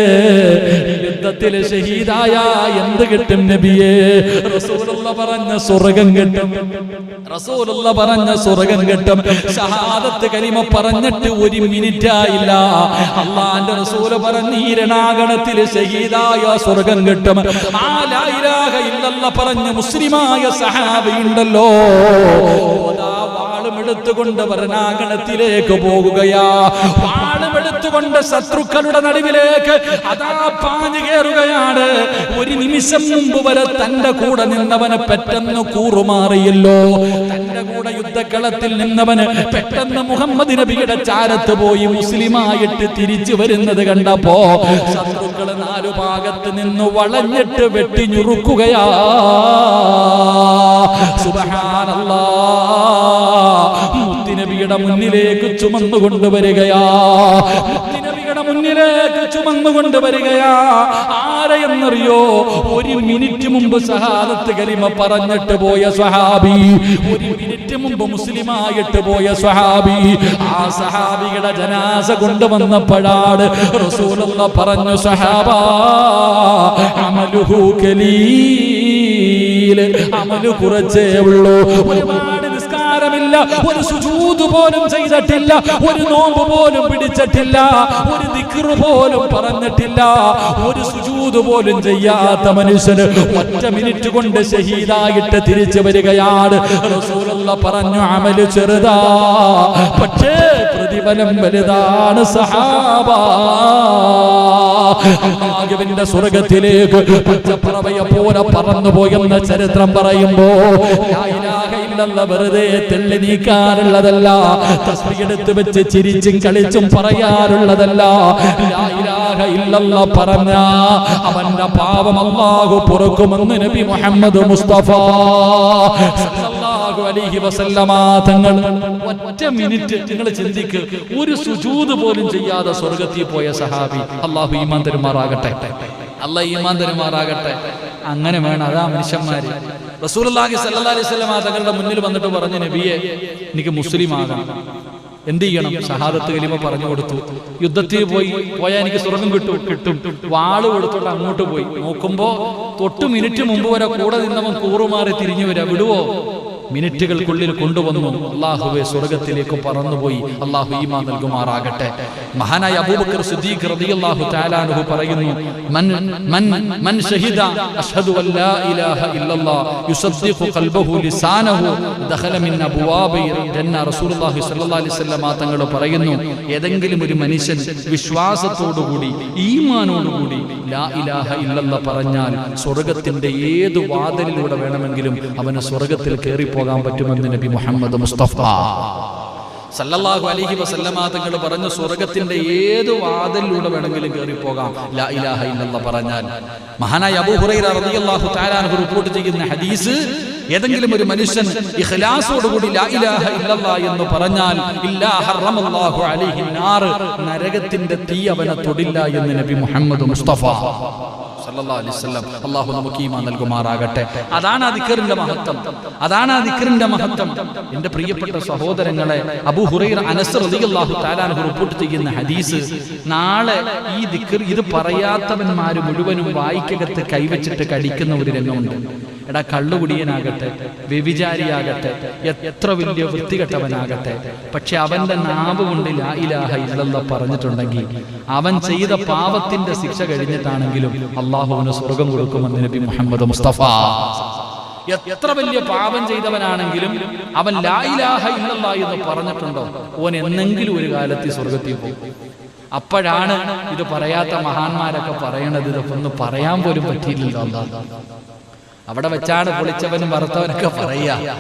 യുദ്ധത്തിൽ ഷഹീദായ എന്ത് കിട്ടും നബിയേ? റസൂലുള്ളാഹി പറഞ്ഞ സ്വർഗ്ഗം കിട്ടും. റസൂലുള്ളാഹി പറഞ്ഞ സ്വർഗ്ഗം കിട്ടും. ഷഹാദത്ത് കലിമ പറഞ്ഞിട്ട് ഒരു മിനിറ്റ് ആയില്ല, അല്ലാഹുവിന്റെ റസൂൽ പറഞ്ഞു ഈ രണാങ്കണത്തിൽ ഷഹീദായ സ്വർഗ്ഗം കിട്ടും. ആ ലാ ഇലാഹ ഇല്ലല്ലാഹ് പറഞ്ഞ മുസ്ലിമായ സഹാബി ഉണ്ടല്ലോ, വാളുമെടുത്തുകൊണ്ട് രണാങ്കണത്തിലേക്ക് പോകുകയാ. വാളുമെടുത്തുകൊണ്ട് ശത്രുക്കളുടെ നടുവിലേക്ക് അതാ പാഞ്ഞു കയറുകയാണ്. ഒരു നിമിഷം മുമ്പ് വരെ തന്റെ കൂടെ നിന്നവന് പെട്ടെന്ന് കൂറുമാറിയല്ലോ. തന്റെ കൂടെ യുദ്ധക്കളത്തിൽ നിന്നവന് പെട്ടെന്ന് മുഹമ്മദ് നബിയുടെ ചാരത്ത് പോയി മുസ്ലിമായിട്ട് തിരിച്ചു വരുന്നത് കണ്ടപ്പോ ശത്രുക്കള് നാലു ഭാഗത്ത് നിന്ന് വളഞ്ഞിട്ട് വെട്ടിഞ്ഞുറുക്കുകയാ. സുബ്ഹാനല്ലാഹ്. മുത്തുനബിയുടെ മുന്നിലേക്ക് ചുമന്നു കൊണ്ടുവരികയാ. മുത്തുനബിയുടെ മുന്നിലേക്ക് ചുമന്നു കൊണ്ടുവരികയാ. ആരെയെന്നറിയോ? ഒരു മിനിറ്റ് മുമ്പ് ഷഹാദത്ത് കലിമ പറഞ്ഞിട്ട് പോയ സ്വഹാബി, ഒരു മിനിറ്റ് മുമ്പ് മുസ്ലിമായിട്ട് പോയ സ്വഹാബി. ആ സഹാബിയുടെ ജനാസ കൊണ്ടുവന്നപ്പോഴാണ് റസൂലുള്ളാഹി പറഞ്ഞു, സഹാബാ അമലുഹു കലീൽ. അമല് കുറച്ചേ ഉള്ളൂ. ഒരുപാട് നിസ്കാരമില്ല, ഒരു സുജൂദ് പോലും ചെയ്തിട്ടില്ല, ഒരു നോമ്പ് പോലും പിടിച്ചിട്ടില്ല, ഒരു ദിക്ർ പോലും പറഞ്ഞിട്ടില്ല, ഒരു സുജൂദ് പോലും ചെയ്യാത്ത മനുഷ്യന് ഒറ്റ മിനിറ്റ് കൊണ്ട് ഷഹീദായിട്ട് തിരിച്ചു വരികയാണ്. റസൂലുള്ളാഹി പറഞ്ഞു അമല് ചെറുതാ, പക്ഷേ പ്രതിഫലം വലുതാണ് സഹാബാ. അല്ലാഹുവിന്റെ സ്വർഗ്ഗത്തിലേക്ക് പച്ചപ്പറവയെ പോലെ പറന്നുപോയെന്ന ചരിത്രം പറയുമ്പോ ലാ ഇലാഹ ഇല്ലല്ലാഹ് വെറുതെ തെള്ളി നീക്കാറുള്ളതല്ല, തസ്ബീഹ് എടുത്ത് വെച്ച് ചിരിച്ചും കളിച്ചും പറയാറുള്ളതല്ല. ലാ ഇലാഹ ഇല്ലല്ലാഹ് പറഞ്ഞ അവന്റെ പാപം അല്ലാഹു പൊറുക്കുമെന്ന് നബി മുഹമ്മദ് മുസ്തഫ സല്ലല്ലാഹു അലൈഹി വസല്ലമ തങ്ങൾ. ഒറ്റ മിനിറ്റ് നിങ്ങൾ ചിന്തിക്ക്, ഒരു സുജൂദ് പോലും ചെയ്യാതെ സ്വർഗ്ഗത്തിൽ പോയ സഹാബി. അല്ലാഹു ഈമാൻ തരുമാറാകട്ടെ, അല്ലാഹു ഈമാൻ തരുമാറാകട്ടെ. അങ്ങനെ വേണം, അതാ മനുഷ്യന്മാര്. റസൂലുള്ളാഹി സ്വല്ലല്ലാഹി അലൈഹി വസല്ലമ തങ്ങളുടെ മുന്നിൽ വന്നിട്ട് പറഞ്ഞു, നബിയെ എനിക്ക് മുസ്ലിം ആകണം, എന്ത് ചെയ്യണം? ഷഹാദത്ത് കലിമ പറഞ്ഞു കൊടുത്തു. യുദ്ധത്തിൽ പോയാൽ എനിക്ക് സ്വർഗ്ഗം കിട്ടും. വാള് കൊടുത്തോണ്ട് അങ്ങോട്ട് പോയി നോക്കുമ്പോ തൊട്ട് മിനിറ്റ് മുമ്പ് വരെ കൂടെ നിന്നവൻ കൂറുമാറി തിരിഞ്ഞു വരാ. വിടുവോ? മിനിറ്റുകൾക്കുള്ളിൽ കൊണ്ടുവന്നു. അല്ലാഹുവേ സ്വർഗ്ഗത്തിലേക്ക് പറന്നുപോയി. അല്ലാഹു ഈമാൻ നൽകുമാറാകട്ടെ. മഹാനായ അബൂബക്കർ സിദ്ദീഖ് റളിയല്ലാഹു തആല അൻഹു പറയുന്നു, മൻ ഷഹിദ അഷ്ഹദു അല്ലാ ഇലാഹ ഇല്ലല്ലാഹ് യുസദ്ദിഖു ഖൽബഹു ലിസാനഹു ദഖല മിൻ അബ്വാബി ജന്ന. റസൂലുള്ളാഹി സ്വല്ലല്ലാഹി അലൈഹി വസല്ലം തങ്ങൾ പറയുന്നു, ഏതെങ്കിലും ഒരു മനുഷ്യൻ വിശ്വാസത്തോടുകൂടി ഈമാനോടുകൂടി ലാ ഇലാഹ ഇല്ലല്ലാഹ് പറഞ്ഞാൽ സ്വർഗ്ഗത്തിന്റെ ഏത് വാതിലിലൂടെ വേണമെങ്കിലും അവന് സ്വർഗ്ഗത്തിൽ കയറി പോകാൻ പറ്റുമെന്ന് നബി മുഹമ്മദ് മുസ്തഫ സല്ലല്ലാഹു അലൈഹി വസല്ലമ തങ്ങൾ പറഞ്ഞു, സ്വർഗ്ഗത്തിന്റെ ഏത് വാതിലിലൂടെ വേണമെങ്കിലും കയറി പോകാം ലാ ഇലാഹ ഇല്ലല്ലാഹ് പറഞ്ഞാൽ. മഹാനായ അബൂ ഹുറൈറ റളിയല്ലാഹു തആല അൻഹു റിപ്പോർട്ട് ചെയ്യുന്ന ഹദീസ്, ഏതെങ്കിലും ഒരു മനുഷ്യൻ ഇഖ്ലാസോടുകൂടി ലാ ഇലാഹ ഇല്ലല്ലാഹ് എന്ന് പറഞ്ഞാൽ ഇല്ലാ ഹറമല്ലാഹു അലൈഹി നാർ, നരകത്തിന്റെ തീ അവനെ തൊടില്ല എന്ന് നബി മുഹമ്മദ് മുസ്തഫ സല്ലല്ലാഹു അലൈഹി വസല്ലം. അല്ലാഹു നമുക്ക് ഈമാൻ നൽകുമാറാകട്ടെ. അതാണ് ആ ദിക്റിന്റെ മഹത്വം, അതാണ് ആ ദിക്റിന്റെ മഹത്വം. എന്റെ പ്രിയപ്പെട്ട സഹോദരങ്ങളെ, അബൂ ഹുറൈറ അനസ് റളിയല്ലാഹു തആല അൻഹു റിപ്പോർട്ട് ചെയ്യുന്ന ഹദീസ്, നാളെ ഈ ദിക്ർ ഇത് പറയാത്തവന്മാർ മുഴുവനും വായിക്കകത്ത് കൈവച്ചിട്ട് കടിക്കുന്ന ഒരു രംഗമുണ്ട്. എടാ, കള്ളുകുടിയനാകട്ടെ, വ്യഭിചാരിയാകട്ടെ, എത്ര വലിയ വൃത്തികെട്ടവനാകട്ടെ, പക്ഷെ അവന്റെ നാവ് കൊണ്ട് ലാ ഇലാഹ ഇല്ലല്ലാഹ് പറഞ്ഞിട്ടുണ്ടെങ്കിൽ അവൻ ചെയ്ത പാപത്തിന്റെ ശിക്ഷ കഴിഞ്ഞിട്ടാണെങ്കിലും അല്ലാഹുവിന് സ്വർഗം കൊടുക്കുമെന്ന് നബി മുഹമ്മദ് മുസ്തഫ. എത്ര വലിയ പാപം ചെയ്തവനാണെങ്കിലും അവൻ ലാ ഇലാഹ ഇല്ലല്ലാഹ് എന്ന് പറഞ്ഞിട്ടുണ്ടോ, ഓൻ എന്നെങ്കിലും ഒരു കാലത്ത് സ്വർഗത്തിൽ പോകും. അപ്പോഴാണ് ഇത് പറയാത്ത മഹാന്മാരൊക്കെ പറയണത്, ഇതൊന്ന് പറയാൻ പോലും പറ്റിയില്ലല്ലോ അല്ലാഹ്. അവിടെ വെച്ചാണ് പൊളിച്ചവനും വറുത്തവനൊക്കെ പറയുക,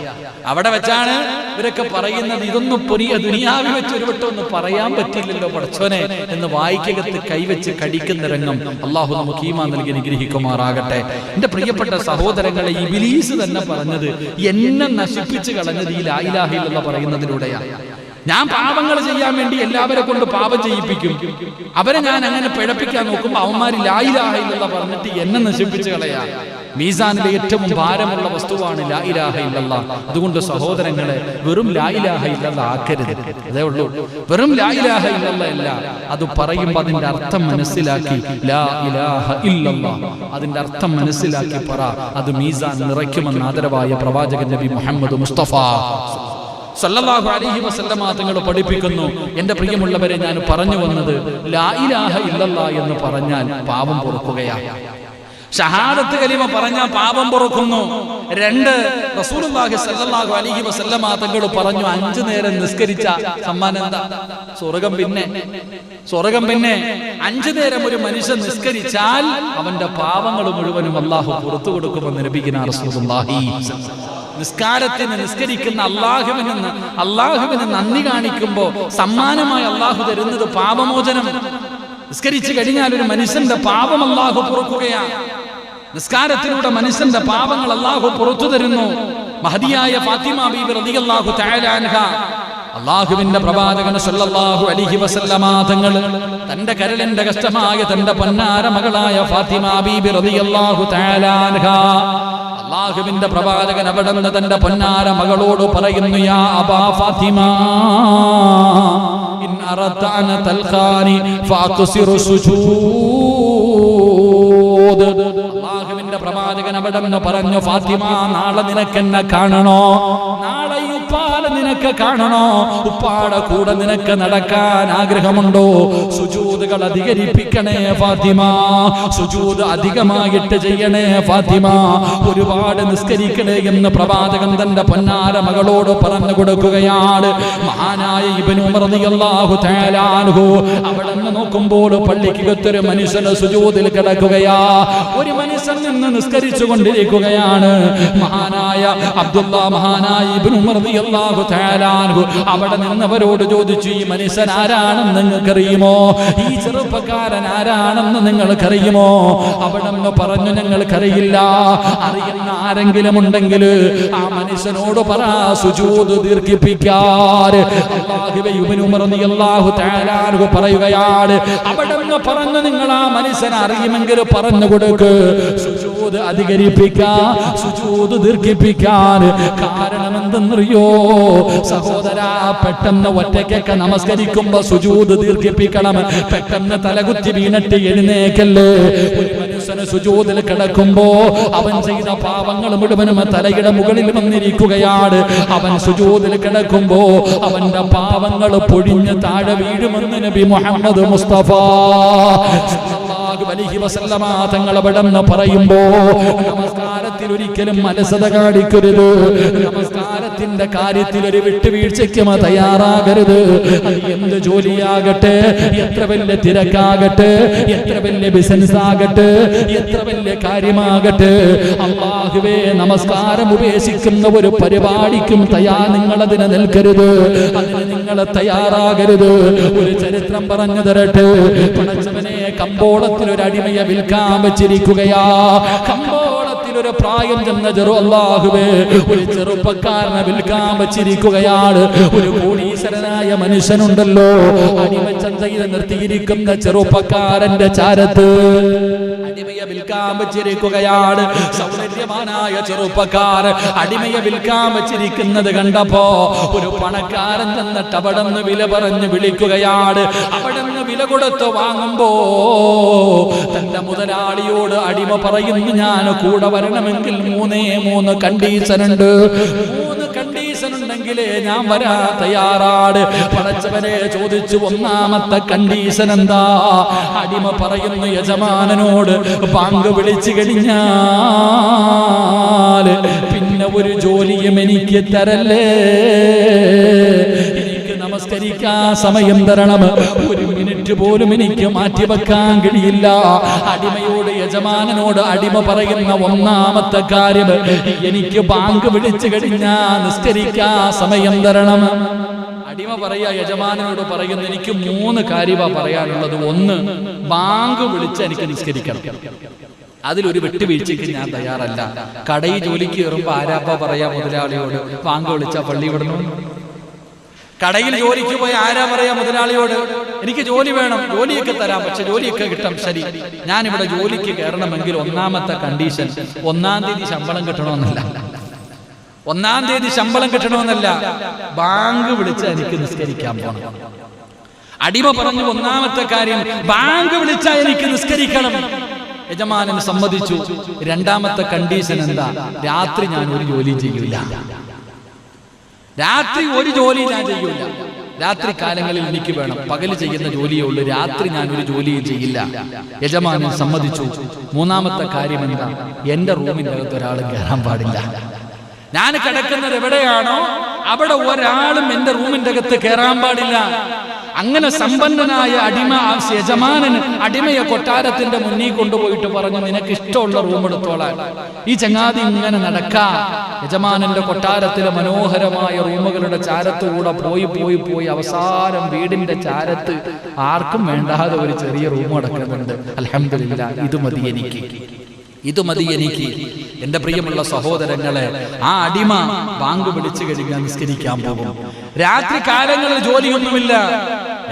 അവിടെ വെച്ചാണ് ഇവരൊക്കെ പറയുന്നത്, ഇതൊന്നും പുതിയ ദുനിയാവി വെച്ച് ഒരു വട്ടം ഒന്ന് പറയാൻ പറ്റില്ലല്ലോ പടച്ചോനെ എന്ന് വായിക്കകത്ത് കൈവച്ച് കടിക്കുന്ന രംഗം. അള്ളാഹു നമുക്ക് ഈമാൻ നൽകി അനുഗ്രഹിക്കുമാറാകട്ടെ. എന്റെ പ്രിയപ്പെട്ട സഹോദരങ്ങളെ, ഇബ്ലീസ് തന്നെ പറഞ്ഞത് എന്നെ നശിപ്പിച്ച് കളഞ്ഞത് ഈ ലാ ഇലാഹ ഇല്ലല്ലാഹ് പറയുന്നതിലൂടെയാണ്. ഞാൻ പാപങ്ങൾ ചെയ്യാൻ വേണ്ടി എല്ലാവരെ കൊണ്ട് പാപം ചെയ്യിപ്പിക്കും, അവരെ ഞാൻ അങ്ങനെ പിഴപ്പിക്കാൻ നോക്കുമ്പോൾ അവന്മാര് ലാ ഇലാഹ ഇല്ലല്ലാഹ് പറഞ്ഞിട്ട് എന്നെ നശിപ്പിച്ച് കളയാ. മീസാനിലെ ഏറ്റവും ഭാരമുള്ള വസ്തുവാണ് ലാ ഇലാഹ ഇല്ലല്ലാഹ്. അതുകൊണ്ട് സഹോദരങ്ങളെ, വെറും ലാ ഇലാഹ ഇല്ലല്ലാഹ് ആക്കരുത്. അതേ ഉള്ളൂ, വെറും ലാ ഇലാഹ ഇല്ലല്ലാഹ് അല്ല, അത് പറയുമ്പോൾ അതിന്റെ അർത്ഥം മനസ്സിലാക്കി ലാ ഇലാഹ ഇല്ലല്ലാഹ് അതിന്റെ അർത്ഥം മനസ്സിലാക്കി പറ. അത് മീസാൻ നിറയ്ക്കുമെന്ന് ആദരവായ പ്രവാചകൻ നബി മുഹമ്മദ് മുസ്തഫ സല്ലല്ലാഹു അലൈഹി വസല്ലം തങ്ങൾ പഠിപ്പിക്കുന്നു. എന്റെ പ്രിയമുള്ളവരെ, ഞാൻ പറഞ്ഞു വന്നത് ലാ ഇലാഹ ഇല്ലല്ലാഹ് എന്ന് പറഞ്ഞാൽ പാപം പൊറുക്കുകയാണ്. ഷഹാദത്ത് കലിമ പറഞ്ഞാൽ പാപം പൊറുക്കുന്നു. 2, റസൂലുള്ളാഹി സ്വല്ലല്ലാഹു അലൈഹി വസല്ലം തങ്ങൾ പറഞ്ഞു, 5 നേരം നിസ്കരിച്ച സമ്മാനം എന്താ? സ്വർഗം. പിന്നെ 5 നേരം ഒരു മനുഷ്യൻ നിസ്കരിച്ചാൽ അവന്റെ പാപങ്ങൾ മുഴുവനും അല്ലാഹു പുറത്തു കൊടുക്കുമെന്ന് നബിയിനാ റസൂലുള്ളാഹി. നിസ്കരിക്കുന്ന അള്ളാഹുവിന് നന്ദി കാണിക്കുമ്പോൾ സമ്മാനമായി അള്ളാഹു തരുന്നത് പാപമോചനം. നിസ്കരിച്ചു കഴിഞ്ഞാൽ ഒരു മനുഷ്യന്റെ പാപം അള്ളാഹു പൊറുക്കുകയാണ്. നിസ്കാരത്തിലൂടെ മനുഷ്യന്റെ പാപങ്ങൾ അള്ളാഹു പുറത്തു തരുന്നു. മഹദിയായ ഫാത്തിമ ബീബി റളിയല്ലാഹു തആല അൻഹ, അള്ളാഹുവിന്റെ പ്രവാചകൻ സല്ലല്ലാഹു അലൈഹി വസല്ലമ തങ്ങൾ തന്റെ കരളിന്റെ കഷ്ടമായ തന്റെ പൊന്നാര മകളായ ഫാത്തിമ ബീബി റളിയല്ലാഹു തആല അൻഹ, അള്ളാഹുവിന്റെ പ്രവാചകൻ അവിടെ നിന്ന് തന്റെ പൊന്നാര മകളോട് പറയുന്നു, യാ അബാ ഫാത്തിമ ഇൻ അറദത അൻ തൽഖാനി ഫഅഖ്സിറു സുജൂദ്. അള്ളാഹുവിന്റെ പ്രവാചകൻ അവിടെ നിന്ന് പറഞ്ഞു, ഫാത്തിമ, നാളെ നിനക്കെന്നെ കാണണോ? നാളെ ഉപ്പാടെ നിനക്ക് കാണണോ? ഉപ്പാടെ കൂടെ നിനക്ക് നടക്കാൻ ആഗ്രഹമുണ്ടോ? സുജൂദുകൾ അധികരിപ്പിക്കണേ ഫാത്തിമ, സുജൂദ് അധികമായിട്ട് ചെയ്യണേ ഫാത്തിമ, ഒരുപാട് നിസ്കരിക്കണേ എന്ന് പ്രവാചകൻ തന്റെ പൊന്നാര മകളോട് പറഞ്ഞു കൊടുക്കുകയാണ്. മഹാനായ ഇബ്നു ഉമർ റളിയല്ലാഹു തആല അൻഹു അവിടെ നിന്ന് നോക്കുമ്പോൾ പള്ളിക്കകത്തൊരു മനുഷ്യൻ സുജൂദിൽ കിടക്കുകയാ. ഒരു മനുഷ്യൻ നിന്ന് നിസ്കരിച്ചു കൊണ്ടിരിക്കുകയാണ്. മഹാനായ ഇബ്നു ഉമർ റളിയല്ലാഹു തആല അൻഹു അവിടെ നിന്നവരോട് ചോദിച്ചു, ഈ മനുഷ്യൻ ആരാണെന്ന് നിങ്ങൾക്കറിയുമോ? ഈ ചെറുപ്പക്കാരൻ ആരാണെന്ന് നിങ്ങൾക്കറിയുമോ? അവിടെ നിന്ന് പറഞ്ഞു, ഞങ്ങൾക്കറിയില്ല. അറിയുന്ന ആരെങ്കിലും ഉണ്ടെങ്കിൽ ആ മനുഷ്യനോട് പറ സുജൂദ് ദീർഘിപ്പിക്കാൻ. ഇബ്നു ഉമർ റളിയല്ലാഹു തആല അൻഹു പറയുകയാണ്, അവിടെ നിന്ന് പറഞ്ഞു, നിങ്ങൾ ആ മനുഷ്യനെ അറിയുമെങ്കിൽ പറഞ്ഞു കൊടുക്ക്, സുജൂദ് അധികരിപ്പിക്കാൻ, സുജൂദ് ദീർഘിപ്പിക്കാൻ. കാരണം എന്തെന്നറിയോ സഹോദരാ? പെട്ടെന്ന് ഒറ്റയ്ക്കൊക്കെ നമസ്കരിക്കുമ്പോ സുജൂദ് ദീർഘിപ്പിക്കണം. പെട്ടെന്ന് തലകുത്തി വീണിട്ട് എഴുന്നേക്കല്ലേ. ഒരു മനുഷ്യന് സുജൂദിൽ കിടക്കുമ്പോ അവൻ ചെയ്ത പാപങ്ങൾ മുഴുവനും തലയുടെ മുകളിൽ വന്നിരിക്കുകയാണ്. അവൻ സുജൂദിൽ കിടക്കുമ്പോ അവന്റെ പാപങ്ങൾ പൊഴിഞ്ഞ് താഴെ വീഴുമെന്ന് നബി മുഹമ്മദ് മുസ്തഫ സല്ലല്ലാഹു അലൈഹി വസല്ലമ തങ്ങൾ അവിടെ പറയുമ്പോ, നമസ്കാരത്തിൽ ഒരിക്കലും അലസത കാണിക്കരുത്. നമസ്കാരത്തിന്റെ കാര്യത്തിൽ ഒരു വിട്ടുവീഴ്ചയ്ക്കും തയ്യാറാകരുത്. അത് എന്ത് ജോലിയാകട്ടെ, എത്ര വലിയ തിരക്കാകട്ടെ, എത്ര വലിയ ബിസിനസ് ആകട്ടെ, എത്ര വലിയ കാര്യമാകട്ടെ, അല്ലാഹുവേ, നമസ്കാരം ഉപേക്ഷിക്കുന്ന ഒരു പരിപാടിക്കും നിങ്ങളതിന് നിൽക്കരുത്, അതിന് നിങ്ങൾ തയ്യാറാകരുത്. ഒരു ചരിത്രം പറഞ്ഞു തരട്ടെ. പടച്ചവനെ, കമ്പോളത്തിൽ ഒരു അടിമയെ വിൽക്കാൻ വെച്ചിരിക്കുകയാ. കമ്പോളത്തിൽ ഒരു പ്രായം ചെന്ന അല്ലാഹുവേ, ഒരു ചെറുപ്പക്കാരനെ വിൽക്കാൻ വെച്ചിരിക്കുകയാണ്. ഒരു കോടീശ്വരനായ മനുഷ്യനുണ്ടല്ലോ, അടിമച്ച ചെയ്ത് നിർത്തിയിരിക്കുന്ന ചെറുപ്പക്കാരന്റെ ചാരത്ത് അടിമയെ വിൽക്കാൻ വെച്ചിരിക്കുകയാണ്. സൗന്ദര്യവാനായ ചെറുപ്പക്കാർ അടിമയെ വിൽക്കാൻ വെച്ചിരിക്കുന്നത് കണ്ടപ്പോ ഒരു പണക്കാരൻ തന്നിട്ട് അവിടെ നിന്ന് വില പറഞ്ഞ് വിളിക്കുകയാണ്. അവിടെ നിന്ന് വില കൊടുത്ത് വാങ്ങുമ്പോ തന്റെ മുതലാളിയോട് അടിമ പറയുന്നു, ഞാൻ കൂടെ വരണമെങ്കിൽ 3 കണ്ടീഷൻ ഉണ്ട്. 3 കണ്ടീഷൻ ഉണ്ടെങ്കിലേ ഞാൻ വരാൻ തയ്യാറാണ്. പടച്ചവനെ ചോദിച്ചു, ഒന്നാമത്തെ കണ്ടീഷൻ എന്താ? അടിമ പറയുന്നു, യജമാനനോട് ബാങ്ക് വിളിച്ചു കഴിഞ്ഞാൽ പിന്നെ ഒരു ജോലിയും എനിക്ക് തരല്ലേ, എനിക്ക് നമസ്കരിക്കാൻ സമയം തരണം, 1 മിനിറ്റ് പോലും എനിക്ക് മാറ്റിവെക്കാൻ കഴിയില്ല. അടിമയോട് യജമാനനോട് അടിമ പറയുന്ന ഒന്നാമത്തെ കാര്യം, എനിക്ക് ബാങ്ക് വിളിച്ചു കഴിഞ്ഞാൽ നിസ്കരിക്കാൻ സമയം തരണം. അടിമ പറയാ യജമാനനോട് പറയുന്നു, എനിക്ക് 3 കാര്യമാ പറയാനുള്ളത്. 1, ബാങ്ക് വിളിച്ച് എനിക്ക് നിസ്കരിക്കണം. അതിലൊരു വിട്ടുവീഴ്ചയ്ക്ക് ഞാൻ തയ്യാറല്ല. കടയിൽ ജോലിക്ക് കയറുമ്പോ ആരാപ്പ പറയാ മുതലാളിയോട് ബാങ്ക് വിളിച്ചാ പള്ളി വിടണം? കടയിൽ ജോലിക്ക് പോയി ആരാ പറയാ മുതലാളിയോട് എനിക്ക് ജോലി വേണം, ജോലിയൊക്കെ തരാം, പക്ഷെ ജോലിയൊക്കെ കിട്ടും. ശരി, ഞാനിവിടെ ജോലിക്ക് കയറണമെങ്കിൽ ഒന്നാമത്തെ കണ്ടീഷൻ 1-ാം തീയതി ശമ്പളം കിട്ടണമെന്നല്ല. 1-ാം തീയതി ശമ്പളം കിട്ടണമെന്നല്ല, ബാങ്ക് വിളിച്ച് എനിക്ക് നിസ്കരിക്കാൻ പോകണം. അടിമ പറഞ്ഞു, 1-ാമത്തെ കാര്യം ബാങ്ക് വിളിച്ചാൽ എനിക്ക് നിസ്കരിക്കണം. യജമാനൻ സമ്മതിച്ചു. 2-ാമത്തെ കണ്ടീഷൻ എന്താ? രാത്രി ഞാൻ ഒരു ജോലിയും ചെയ്യൂല. രാത്രി ഒരു ജോലി ഞാൻ ചെയ്യൂല. രാത്രി കാലങ്ങളിൽ എനിക്ക് വേണം, പകല് ചെയ്യുന്ന ജോലിയേ ഉള്ളൂ, രാത്രി ഞാൻ ഒരു ജോലിയും ചെയ്യില്ല. യജമാനൻ സമ്മതിച്ചു. 3-ാമത്തെ കാര്യം എന്താ? എന്റെ റൂമിന്റെ അകത്ത് ഒരാളും കയറാൻ പാടില്ല. ഞാൻ കിടക്കുന്നത് എവിടെയാണോ അവിടെ ഒരാളും എന്റെ റൂമിന്റെ അകത്ത് കയറാൻ പാടില്ല. അങ്ങനെ സമ്പന്നനായ അടിമ യജമാനൻ അടിമയെ കൊട്ടാരത്തിന്റെ മുന്നിൽ കൊണ്ടുപോയിട്ട് പറഞ്ഞു, നിനക്ക് ഇഷ്ടമുള്ള റൂം എടുത്തോളാൻ. ഈ ചങ്ങാതി ഇങ്ങനെ നടക്കാ യജമാനന്റെ കൊട്ടാരത്തിലെ മനോഹരമായ റൂമുകളുടെ ചാരത്തുകൂടെ പോയി അവസാനം വീടിന്റെ ചാരത്ത് ആർക്കും വേണ്ടാതെ ഒരു ചെറിയ റൂം അടക്കുന്നുണ്ട്. അൽഹംദുലില്ലാ, ഇത് മതി എനിക്ക്. എന്റെ പ്രിയമുള്ള സഹോദരങ്ങളെ, ആ അടിമ ബാങ്ക് വിളിച്ചു കഴിഞ്ഞാൽ നിസ്കരിക്കാൻ പോകും. രാത്രി കാലങ്ങളിൽ ജോലിയൊന്നുമില്ല.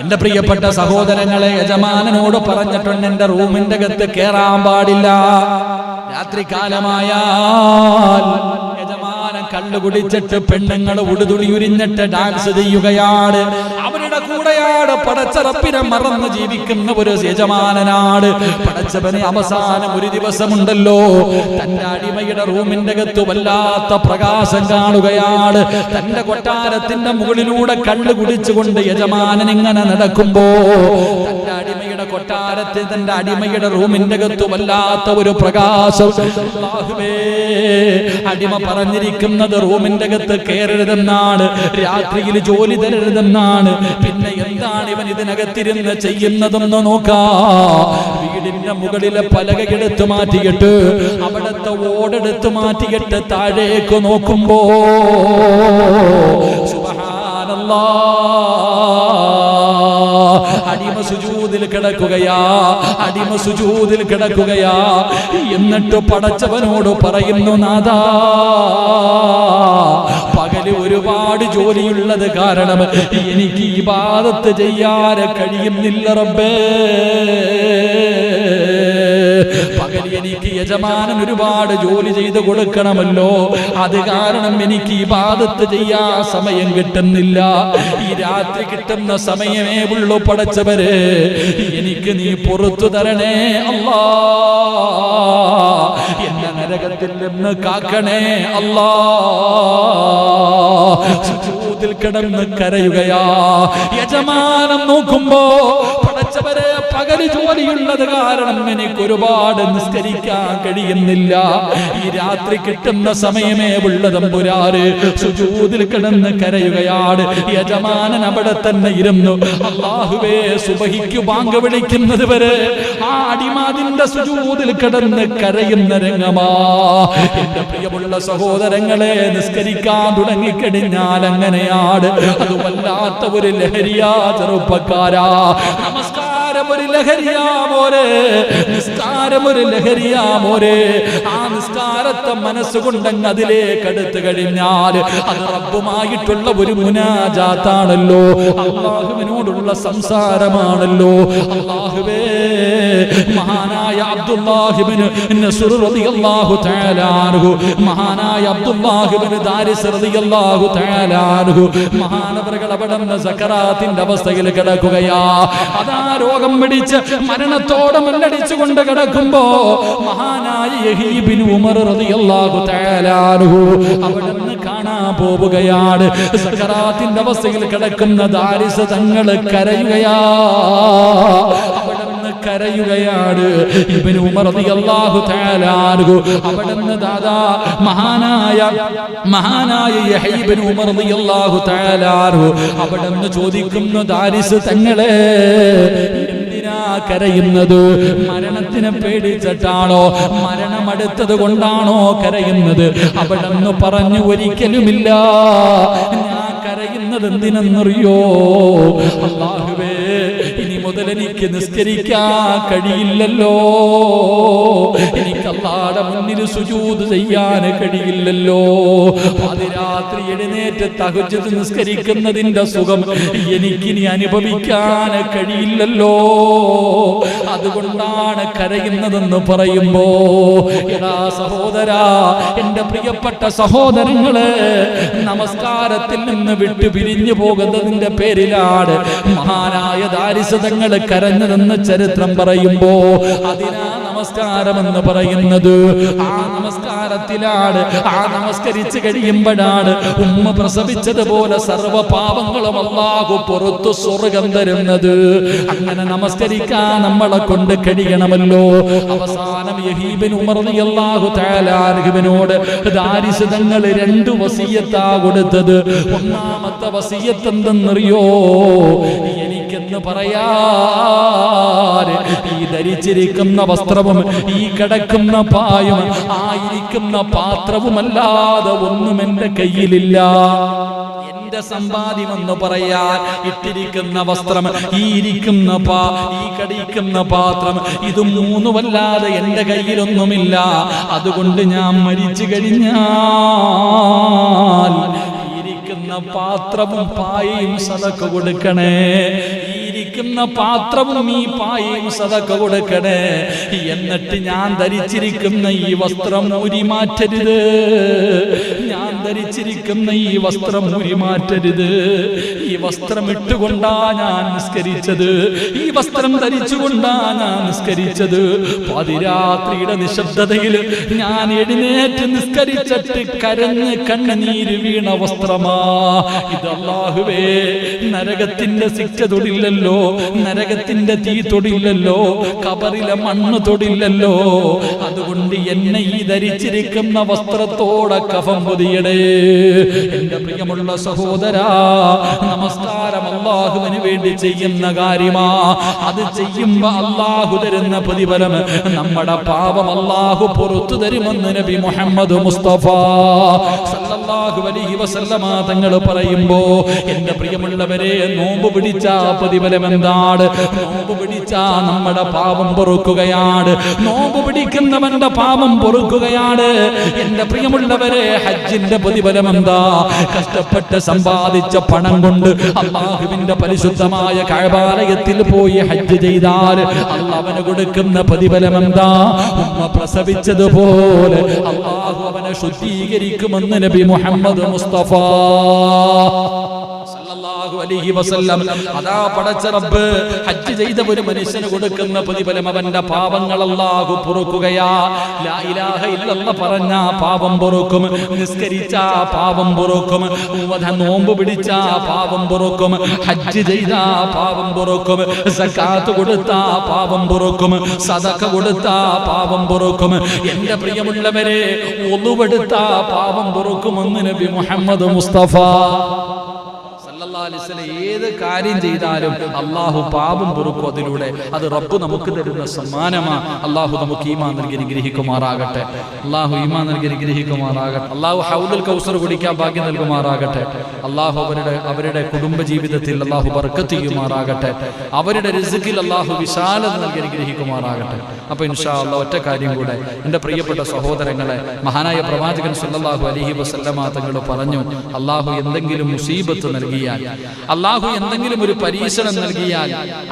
എന്റെ പ്രിയപ്പെട്ട സഹോദരങ്ങളെ, യജമാനനോട് പറഞ്ഞിട്ടുണ്ട്, എന്റെ റൂമിന്റെ അകത്ത് കേറാൻ പാടില്ല. രാത്രി കാലമായാൽ യജമാനൻ കള്ളു കുടിച്ചിട്ട് പെണ്ണുങ്ങൾ ഉടുതുളി ഉരിഞ്ഞിട്ട് ഡാൻസ് ചെയ്യുകയാണ്. അവരുടെ കൂടെയാണ് പടച്ചറപ്പിനെ മറന്ന് ജീവിക്കുന്ന ഒരു യജമാനനാണ്. പടച്ചവനെ അവസാനം ഒരു ദിവസമുണ്ടല്ലോ, തന്റെ അടിമയുടെ റൂമിന്റെ അകത്ത് വല്ലാത്ത പ്രകാശം കാണുകയാണ്. തന്റെ കൊട്ടാരത്തിന്റെ മുകളിലൂടെ കള്ളു കുടിച്ചുകൊണ്ട് യജമാനൻ ഇങ്ങനെ നടക്കുമ്പോ തന്റെ അടിമയുടെ കൊട്ടാരത്തിൽ തന്റെ അടിമയുടെ റൂമിന്റെ അകത്ത് വല്ലാത്ത ഒരു പ്രകാശം. അടിമ പറഞ്ഞിരിക്കുന്നത് റൂമിന്റെ അകത്ത് കയറരുതെന്നാണ്, രാത്രിയിൽ ജോലി തരരുതെന്നാണ്. പിന്നെ എന്താണ് ഇവൻ ഇതിനകത്തിരുന്ന് ചെയ്യുന്നതെന്ന് നോക്കാ. വീടിന്റെ മുകളിലെ പലകയെടുത്ത് മാറ്റിയിട്ട് അവിടത്തെ ഓടെടുത്ത് മാറ്റിയിട്ട് താഴേക്ക് നോക്കുമ്പോ സുബ്ഹാനല്ലാഹ്, അടിമ സുജൂദിൽ കിടക്കുകയാ. എന്നിട്ട് പടച്ചവനോട് പറയുന്നു, നാഥാ, പകല് ഒരുപാട് ജോലിയുള്ളത് കാരണം എനിക്ക് ഇബാദത്ത് ചെയ്യാൻ കഴിയുന്നില്ല റബ്ബേ. പകൽ എനിക്ക് യജമാനൻ ഒരുപാട് ജോലി ചെയ്ത് കൊടുക്കണമല്ലോ, അത് കാരണം എനിക്ക് ഇബാദത്ത് ചെയ്യാൻ സമയം കിട്ടുന്നില്ല. ഈ രാത്രി കിട്ടുന്ന സമയമേ ഉള്ളൂ പടച്ചവരെ, എനിക്ക് നീ പുറത്തു തരണേ അല്ലാ. എന്നെ നരകത്തിൽ നിന്ന് കാക്കണേ അല്ലാ. സുജൂദിൽ കിടന്ന് കരയുകയാ. യജമാനൻ നോക്കുമ്പോ പടച്ചവരെ, പകല് ജോലിയുള്ളത് കാരണം എനിക്ക് ഒരുപാട് നിസ്കരിക്കാൻ കഴിയുന്നില്ല. ഈ രാത്രി കിട്ടുന്ന സമയമേ ഉള്ള തമ്പുരാന്. സുജൂദിൽ കിടന്ന് കരയുകയാണ്. യജമാനൻ അവിടെ തന്നെ ഇരുന്നു. അല്ലാഹുവേ, സുബഹിക്ക് ബാങ്ക് വിളിക്കുന്നത് വരെ ആ അടിമാതിന്റെ സുജൂദിൽ കിടന്ന് കരയുന്ന രംഗമാ. എന്റെ പ്രിയമുള്ള സഹോദരങ്ങളെ, നിസ്കരിക്കാൻ തുടങ്ങിക്കഴിഞ്ഞാൽ അങ്ങനെയാണ്. അത് വല്ലാത്ത ഒരു ലഹരിയാ ചെറുപ്പക്കാരാ. നമസ്കാരം നിസ്കാരം ഒരു ലഹരിയാ മോരെ, നിസ്കാരം ഒരു ലഹരിയാ മോരെ. ആ നിസ്കാരത്തെ മനസ്സുകൊണ്ടങ്ങ് അതിലേക്ക് അടുത്ത് കഴിഞ്ഞാൽ അത് റബ്ബുമായിട്ടുള്ള ഒരു മുനാജാത്താണല്ലോ, അല്ലാഹുവിനോടുള്ള സംസാരമാണല്ലോ. അല്ലാഹുവേ, മഹാനായ അബ്ദുല്ലാഹ് ഇബ്നു നസ്ർ റളിയല്ലാഹു തആല അൻഹു, മഹാനായ അബ്ദുല്ലാഹ് ഇബ്നു ദാരിസ് റളിയല്ലാഹു തആല അൻഹു, മഹാനവറുകൾ അവിടുന്ന് സക്കറാത്തിന്റെ അവസ്ഥയിൽ കിടക്കുകയാ. അതാ രോഗം പിടിച്ച് മരണത്തോടെ മല്ലടിച്ചുകൊണ്ട് കിടക്കുമ്പോ മഹാനായ യഹ്യ ഇബ്നു ഉമർ റളിയല്ലാഹു തആല അൻഹു അവിടുന്ന് കാണാൻ പോവുകയാണ്. സക്കറാത്തിന്റെ അവസ്ഥയിൽ കിടക്കുന്ന ദാരിസ് തങ്ങൾ കരയുകയാ, അവിടുന്ന് കരയുകയാണ്. ഇബ്നു ഉമർ റളിയല്ലാഹു തആല അൻഹു അവിടുന്ന് ദാദാ മഹാനായ യഹ്യ ഇബ്നു ഉമർ റളിയല്ലാഹു തആല അൻഹു അവിടുന്ന് ചോദിക്കുന്നു, ദാരിസ് തങ്ങളെ എന്തിനാ കരയുന്നത്? മരണത്തിനെ പേടിച്ചിട്ടാണോ? മരണമടുത്തത് കൊണ്ടാണോ കരയുന്നത്? അവിടുന്ന് പറഞ്ഞു, ഒരിക്കലുമില്ല, ഞാൻ കരയുന്നത് എന്തിനെന്നറിയോ? അല്ലാഹുവേ, ഇനി മുതൽ എനിക്ക് നിസ്കരിക്കാൻ കഴിയില്ലല്ലോ, എനിക്ക് അല്ലാഹുവിന്റെ മുന്നിൽ സുജൂദ് ചെയ്യാൻ കഴിയില്ലല്ലോ. പാതിരാത്രി എഴുന്നേറ്റ് തഹജ്ജുദ് നിസ്കരിക്കുന്നതിന്റെ സുഖം എനിക്കിനി അനുഭവിക്കാൻ കഴിയില്ലല്ലോ, അതുകൊണ്ടാണ് കരയുന്നതെന്ന് പറയുമ്പോ, എടാ സഹോദരാ, എന്റെ പ്രിയപ്പെട്ട സഹോദരങ്ങളെ, നമസ്കാരത്തിൽ നിന്ന് വിട്ടു പിരിഞ്ഞു പോകുന്നതിന്റെ പേരിലാണ് മഹാനായ ദാരിസ് തങ്ങൾ കരഞ്ഞതെന്ന് ചരിത്രം പറയുമ്പോ, അതിനാ നമസ്കാരമെന്ന് പറയുന്നത്. ആ നമസ്കാരത്തിലാണ്, ആ നമസ്കരിച്ച് കഴിയുമ്പോഴാണ് ഉമ്മ പ്രസവിച്ചതുപോലെ സർവ്വ പാപങ്ങളും അല്ലാഹു പുറത്തു സ്വർഗം തരുന്നത്. അങ്ങനെ നമസ്കരിക്കാൻ നമ്മളെ കൊണ്ട് കഴിയണമല്ലോ. അവസാനം യഹ്യ ഇബ്നു ഉമർ റളിയല്ലാഹു തആല അൻഹുവിനോട് ദാരിസ് തങ്ങൾ 2 വസിയത്താ കൊടുത്തത്. ഒന്നാമത്തെ വസിയത്ത് എന്തെന്നറിയോ? എനിക്കെന്ന് പറയാൻ ഈ ധരിച്ചിരിക്കുന്ന വസ്ത്രവും ഈ കിടക്കുന്ന പായും ആയിരിക്കുന്ന പാത്രവുമല്ലാതെ ഒന്നും എന്റെ കയ്യിലില്ല. എന്റെ സമ്പാദ്യമെന്ന് പറയാൻ ഇട്ടിരിക്കുന്ന വസ്ത്രം, ഈ ഇരിക്കുന്ന ഈ കടിക്കുന്ന പാത്രം, ഇത് 3വല്ലാതെ എന്റെ കയ്യിലൊന്നുമില്ല. അതുകൊണ്ട് ഞാൻ മരിച്ചു കഴിഞ്ഞാൽ ഇരിക്കുന്ന പാത്രവും പായയും സദഖ കൊടുക്കണേ, ഇരിക്കുന്ന പാത്രവും ഈ പായയും സദഖ കൊടുക്കണേ. എന്നിട്ട് ഞാൻ ധരിച്ചിരിക്കുന്ന ഈ വസ്ത്രം ഊരി മാറ്റരുത്, ഞാൻ ധരിച്ചിരിക്കുന്ന ഈ വസ്ത്രം ഊരി മാറ്റരുത്. ഈ വസ്ത്രം ഇട്ടുകൊണ്ടാ ഞാൻ നിസ്കരിച്ചത്, ഈ വസ്ത്രം ധരിച്ചുകൊണ്ടാ ഞാൻ നിസ്കരിച്ചത്. പാതിരാത്രിയുടെ നിശബ്ദതയിൽ ഞാൻ എഴുന്നേറ്റ് നിസ്കരിച്ചിട്ട് കരഞ്ഞ് കണ്ണുനീര് വീണ വസ്ത്രമാ ഇത്. അല്ലാഹുവേ, നരകത്തിന്റെ ശിക്ഷ തൊടില്ലല്ലോ, നരകത്തിന്റെ തീ തൊടില്ലല്ലോ, ഖബറിലെ മണ്ണ് തൊടില്ലല്ലോ. അതുകൊണ്ട് എന്നെ ഈ ധരിച്ചിരിക്കുന്ന വസ്ത്രത്തോടെ കഫം പൊതിയടേ. എന്റെ പ്രിയമുള്ള സഹോദരാ, നമസ്കാരം അല്ലാഹുവിന് വേണ്ടി ചെയ്യുന്ന കാര്യമാ. അത് ചെയ്യുമ്പോ അല്ലാഹു തരുന്ന പ്രതിഫലം, നമ്മുടെ പാപം അല്ലാഹു പുറത്തു തരുമെന്ന് നബി മുഹമ്മദ് മുസ്തഫ സല്ലല്ലാഹു അലൈഹി വസല്ലമ തങ്ങൾ പറയുമ്പോ, എന്റെ പ്രിയമുള്ളവരെ, നോമ്പ് പിടിച്ച പ്രതിഫലം എന്താണ്? നോമ്പ് പിടിച്ച നമ്മുടെ പാപം പൊറുക്കുകയാണ്, നോമ്പ് പിടിക്കുന്നവന്റെ പാപം പൊറുക്കുകയാണ്. എന്റെ പ്രിയമുള്ളവരെ, ഹജ്ജിന്റെ പ്രതിഫലം എന്താ? കഷ്ടപ്പെട്ട് സമ്പാദിച്ച പണം കൊണ്ട് അല്ലാഹുവിന്റെ പരിശുദ്ധമായ കഅബാലയത്തിൽ പോയി ഹജ്ജ് ചെയ്താൽ അല്ലാഹു കൊടുക്കുന്ന പ്രതിഫലം എന്താ? ഉമ്മ പ്രസവിച്ചതുപോലെ അല്ലാഹു അവനെ ശുദ്ധീകരിക്കുമെന്ന് നബി മുഹമ്മദ് മുസ്തഫ സല്ലല്ലാഹു അലൈഹി വസല്ലം. അതാ പടച്ച റബ്ബ് ഹജ്ജ് ചെയ്ത ഒരു മനുഷ്യന് കൊടുക്കുന്ന പ്രതിഫലം അവന്റെ പാപങ്ങൾ അല്ലാഹു പൊറുക്കുകയാ. ലാ ഇലാഹ ഇല്ലല്ലാഹ് പറഞ്ഞ പാപം പൊറുക്കും, നിസ്കരിച്ച പാപം പൊറുക്കും, നോമ്പ് പിടിച്ച പാപം പൊറുക്കും, ഹജ്ജ് ചെയ്ത പാപം പൊറുക്കും, സകാത്ത് കൊടുത്ത പാപം പൊറുക്കും, സദഖ കൊടുത്ത പാപം പൊറുക്കും. എന്റെ പ്രിയമുള്ളവരെ, ഒളുവെടുത്ത പാപം പൊറുക്കുമെന്ന് നബി മുഹമ്മദ് മുസ്തഫ സല്ലല്ലാഹു അലൈഹി വസല്ലം ഏത് കാര്യം ചെയ്താലും അല്ലാഹു പാപം പൊറുക്കും അതിലൂടെ. അത് റബ്ബ് നമുക്ക് തരുന്ന സമ്മാനമാണ്. അല്ലാഹു നമുക്ക് ഈമാൻ നൽകി അനുഗ്രഹിക്കുമാറാകട്ടെ. അല്ലാഹു ഈമാൻ നൽകി അനുഗ്രഹിക്കുമാറാകട്ടെ. അല്ലാഹു ഹൗദുൽ കൗസർ കുടിക്കാൻ ഭാഗ്യം നൽകുമാറാകട്ടെ. അല്ലാഹു അവരുടെ കുടുംബ ജീവിതത്തിൽ അല്ലാഹു ബർക്കത്ത് ചെയ്യുമാറാകട്ടെ. അവരുടെ റിസ്ഖിൽ അല്ലാഹു വിശാലത നൽകി അനുഗ്രഹിക്കുമാറാകട്ടെ. അപ്പോൾ ഇൻഷാ അല്ലാഹ് ഒറ്റ കാര്യം കൂടെ എൻ്റെ പ്രിയപ്പെട്ട സഹോദരങ്ങളെ, മഹാനായ പ്രവാചകൻ സല്ലല്ലാഹു അലൈഹി വസല്ലമ തങ്ങൾ പറഞ്ഞു, അല്ലാഹു എന്തെങ്കിലും മുസീബത്ത് നൽകിയാൽ, അല്ലാഹു എന്തെങ്കിലും ഒരു പരീക്ഷണം നൽകിയാൽ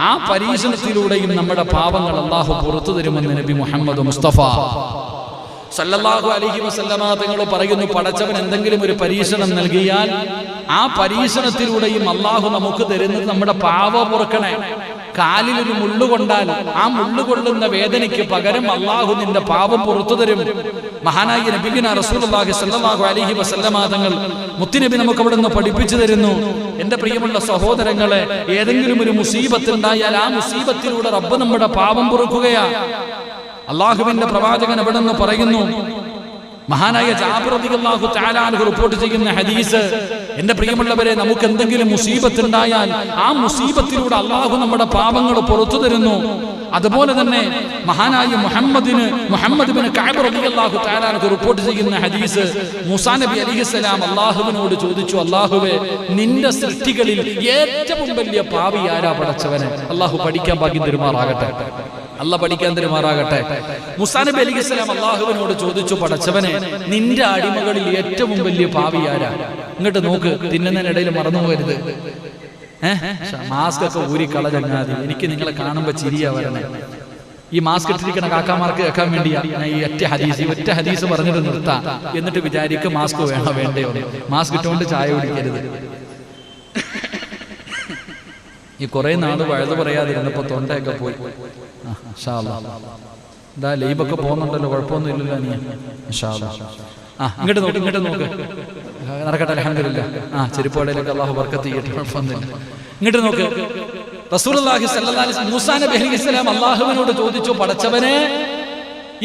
ആ പരീക്ഷണത്തിലൂടെയും നമ്മുടെ പാപങ്ങൾ അല്ലാഹു പുറത്തു തരുമെന്ന് നബി മുഹമ്മദ് മുസ്തഫ സല്ലല്ലാഹു അലൈഹി വസല്ലമ തങ്ങൾ പറയുന്നു, പടച്ചവൻ എന്തെങ്കിലും ഒരു പരീക്ഷണം നൽകിയാൽ ആ പരീക്ഷണത്തിലൂടെയും അല്ലാഹു നമുക്ക് തരുന്നത് നമ്മുടെ പാപം പൊറുക്കണേ. കാലിൽ ഒരു മുള്ളു കൊണ്ടാൽ ആ മുള്ളു കൊള്ളുന്ന വേദനയ്ക്ക് പകരം അല്ലാഹു നിന്റെ പാപം പുറത്തു തരും. മഹാനായ നബിയുന റസൂലുള്ളാഹി സ്വല്ലല്ലാഹു അലൈഹി വസല്ലമ തങ്ങൾ മുത്തുനബി നമുക്ക് അവിടെ നിന്ന് പഠിപ്പിച്ചു തരുന്നു. എന്റെ പ്രിയമുള്ള സഹോദരങ്ങളെ, ഏതെങ്കിലും ഒരു മുസീബത്ത് ഉണ്ടായാൽ ആ മുസീബത്തിലൂടെ റബ്ബ് നമ്മുടെ പാപം പൊറുക്കുകയാണ്. അല്ലാഹുവിന്റെ പ്രവാചകൻ അവിടെ നിന്ന് പറയുന്നു, മഹാനായ ജാബിർ റളിയല്ലാഹു തആല അൻഹു റിപ്പോർട്ട് ചെയ്യുന്ന ഹദീസ്, എന്റെ പ്രിയമുള്ളവരെ, നമുക്ക് എന്തെങ്കിലും മുസീബത്ത് ഉണ്ടായാൽ ആ മുസീബത്തിലൂടെ അല്ലാഹു നമ്മുടെ പാപങ്ങൾ പുറത്തു തരുന്നു. അതുപോലെ തന്നെ മഹാനായ മുഹമ്മദ് ബിൻ കഅബ് റളിയല്ലാഹു തആല അൻഹു റിപ്പോർട്ട് ചെയ്യുന്ന ഹദീസ്, മൂസാ നബി അലൈഹിസ്സലാം അല്ലാഹുവിനോട് ചോദിച്ചു, അല്ലാഹുവേ, നിന്റെ സൃഷ്ടികളിൽ ഏറ്റവും വലിയ പാപി ആരാ പടച്ചവനെ? അല്ലാഹു പഠിക്കാൻ ഭാഗ്യം തരുമാറാകട്ടെ. അല്ലാഹ് പഠിക്കാൻ തരുമാറാകട്ടെ. മൂസാ നബി അലൈഹിസ്സലാം അല്ലാഹുവിനോട് ചോദിച്ചു, പടച്ചവനെ, നിന്റെ അടിമകളിൽ ഏറ്റവും വലിയ പാപി ആരാ? ഇങ്ങോട്ട് നോക്ക്, തിന്നുന്നതിനിടയിൽ മറന്നു പോകരുത്. മാസ്ക് ഒക്കെ ഊരിക്കള ചങ്ങാതി. എനിക്ക് നിങ്ങളെ കാണുമ്പോ ചിരിയാ വരണേ. ഈ മാസ്ക് ഇട്ടിരിക്കണ കാക്കാമാർക്ക് കേൾക്കാൻ വേണ്ടിയാ ഞാൻ ഈ ഒറ്റ ഹദീസ് പറഞ്ഞിട്ട് നിർത്താം. എന്നിട്ട് വിചാരിക്കും മാസ്ക് വേണോ വേണ്ടയോ. മാസ്ക് ഇട്ടുകൊണ്ട് ചായ കുടിക്കരുത്. ഈ കുറെ നാട് വഴുതു പറയാതിരുന്നപ്പോ തൊണ്ടയൊക്കെ പോയി. ഇതാ ലൈബൊക്കെ പോകുന്നുണ്ടല്ലോ, കുഴപ്പമൊന്നും ഇല്ലല്ലോ നീ. ഇങ്ങോട്ട് നോക്ക് നടക്കട്ടെ, അൽഹംദുലില്ലാ. ചെരുപ്പോടയിലൊക്കെ അല്ലാഹു ബർക്കത്ത് ചെയ്യട്ടെ, കുഴപ്പമൊന്നുമില്ല. ഇങ്ങോട്ട് നോക്ക്, റസൂലുള്ളാഹി സ്വല്ലല്ലാഹു അലൈഹി വസല്ലം മൂസാ നബി അലൈഹിസ്സലാം അല്ലാഹുവിനോട് ചോദിച്ചു, പടച്ചവനെ,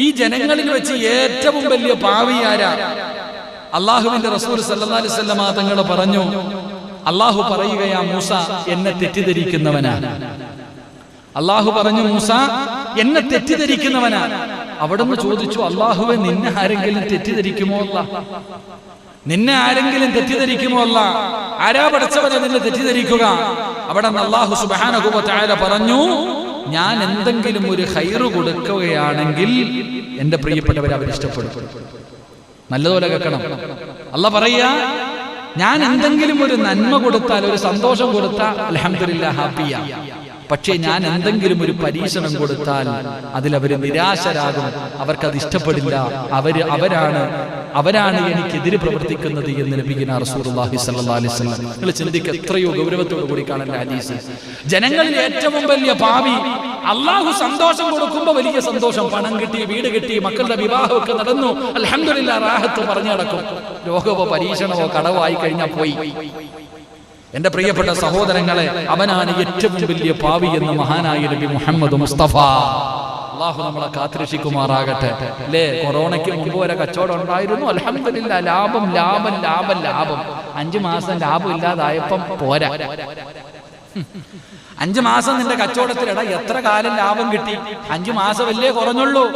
ഈ ജനങ്ങളിൽ വെച്ച് ഏറ്റവും വലിയ പാവി ആരാ? അല്ലാഹുവിന്റെ റസൂൽ സ്വല്ലല്ലാഹു അലൈഹി വസല്ലം തങ്ങൾ പറഞ്ഞു, അല്ലാഹു പറയുകയാ, മൂസ എന്നെ തെറ്റിദ്ധരിക്കുന്നവനാ. അല്ലാഹു പറഞ്ഞു, മൂസ എന്നെ തെറ്റിദ്ധരിക്കുന്നവനാ. അവിടുന്ന് ചോദിച്ചു, അല്ലാഹുവേ, നിന്നെ ആരെങ്കിലും തെറ്റിദ്ധരിക്കുമോ? നിന്നെ ആരെങ്കിലും തെറ്റിദ്ധരിക്കുമോ? ആരാ പടച്ചവനെ നിന്നെ തെറ്റിദ്ധരിക്കുക? അവിടെ അല്ലാഹു സുബ്ഹാനഹു വ തആല പറഞ്ഞു, ഞാൻ എന്തെങ്കിലും ഒരു ഖൈറ് കൊടുക്കുകയാണെങ്കിൽ എന്റെ പ്രിയപ്പെട്ടവരെ അവരിഷ്ടപ്പെടും. നല്ലതുപോലെ കേൾക്കണം. അല്ലാഹ് പറയാ, ഞാൻ എന്തെങ്കിലും ഒരു നന്മ കൊടുത്താൽ, ഒരു സന്തോഷം കൊടുത്താൽ അൽഹംദുലില്ലാഹ് ഹാപ്പിയാ. പക്ഷേ ഞാൻ എന്തെങ്കിലും ഒരു പരീക്ഷണം കൊടുത്താൽ അതിലവര് നിരാശരാകും, അവർക്കത് ഇഷ്ടപ്പെടില്ല. അവരാണ് എനിക്കെതിരെ പ്രവർത്തിക്കുന്നത് എന്ന് നബിയുനാ റസൂലുള്ളാഹി സ്വല്ലല്ലാഹു അലൈഹി വസല്ലം. നിങ്ങൾ ചിന്തിക്കുക, എത്രയോ ഗൗരവത്തോടു കൂടി കാണേണ്ട ഹദീസ്. ജനങ്ങളിൽ ഏറ്റവും വലിയ പാവി, അല്ലാഹു സന്തോഷം കൊടുക്കുമ്പോൾ വലിയ സന്തോഷം, പണം കിട്ടി, വീട് കിട്ടി, മക്കളുടെ വിവാഹമൊക്കെ നടന്നു, അൽഹംദുലില്ലാഹ് റാഹത്ത് പറഞ്ഞു നടക്കും. രോഗമോ പരീക്ഷണമോ കടവായി കഴിഞ്ഞാൽ പോയി. എന്റെ പ്രിയപ്പെട്ട സഹോദരങ്ങളെ, അവനാണ് ഏറ്റവും വലിയ പാവി എന്ന് മഹാനായ നബി മുഹമ്മദ് മുസ്തഫ. അല്ലാഹു നമ്മളെ കാത്തുരക്ഷിക്കുമാറാകട്ടെ. അല്ലേ, കൊറോണയ്ക്ക് മുമ്പ് വരെ കച്ചവടം ഉണ്ടായിരുന്നു, അൽഹംദുലില്ലാഹ് ലാഭം 5 മാസം ലാഭം ഇല്ലാതായപ്പം പോരാ. 5 മാസം നിന്റെ കച്ചവടത്തിലിട എത്ര കാലം ലാഭം കിട്ടി? 5 മാസമല്ലേ കുറഞ്ഞുള്ളൂ.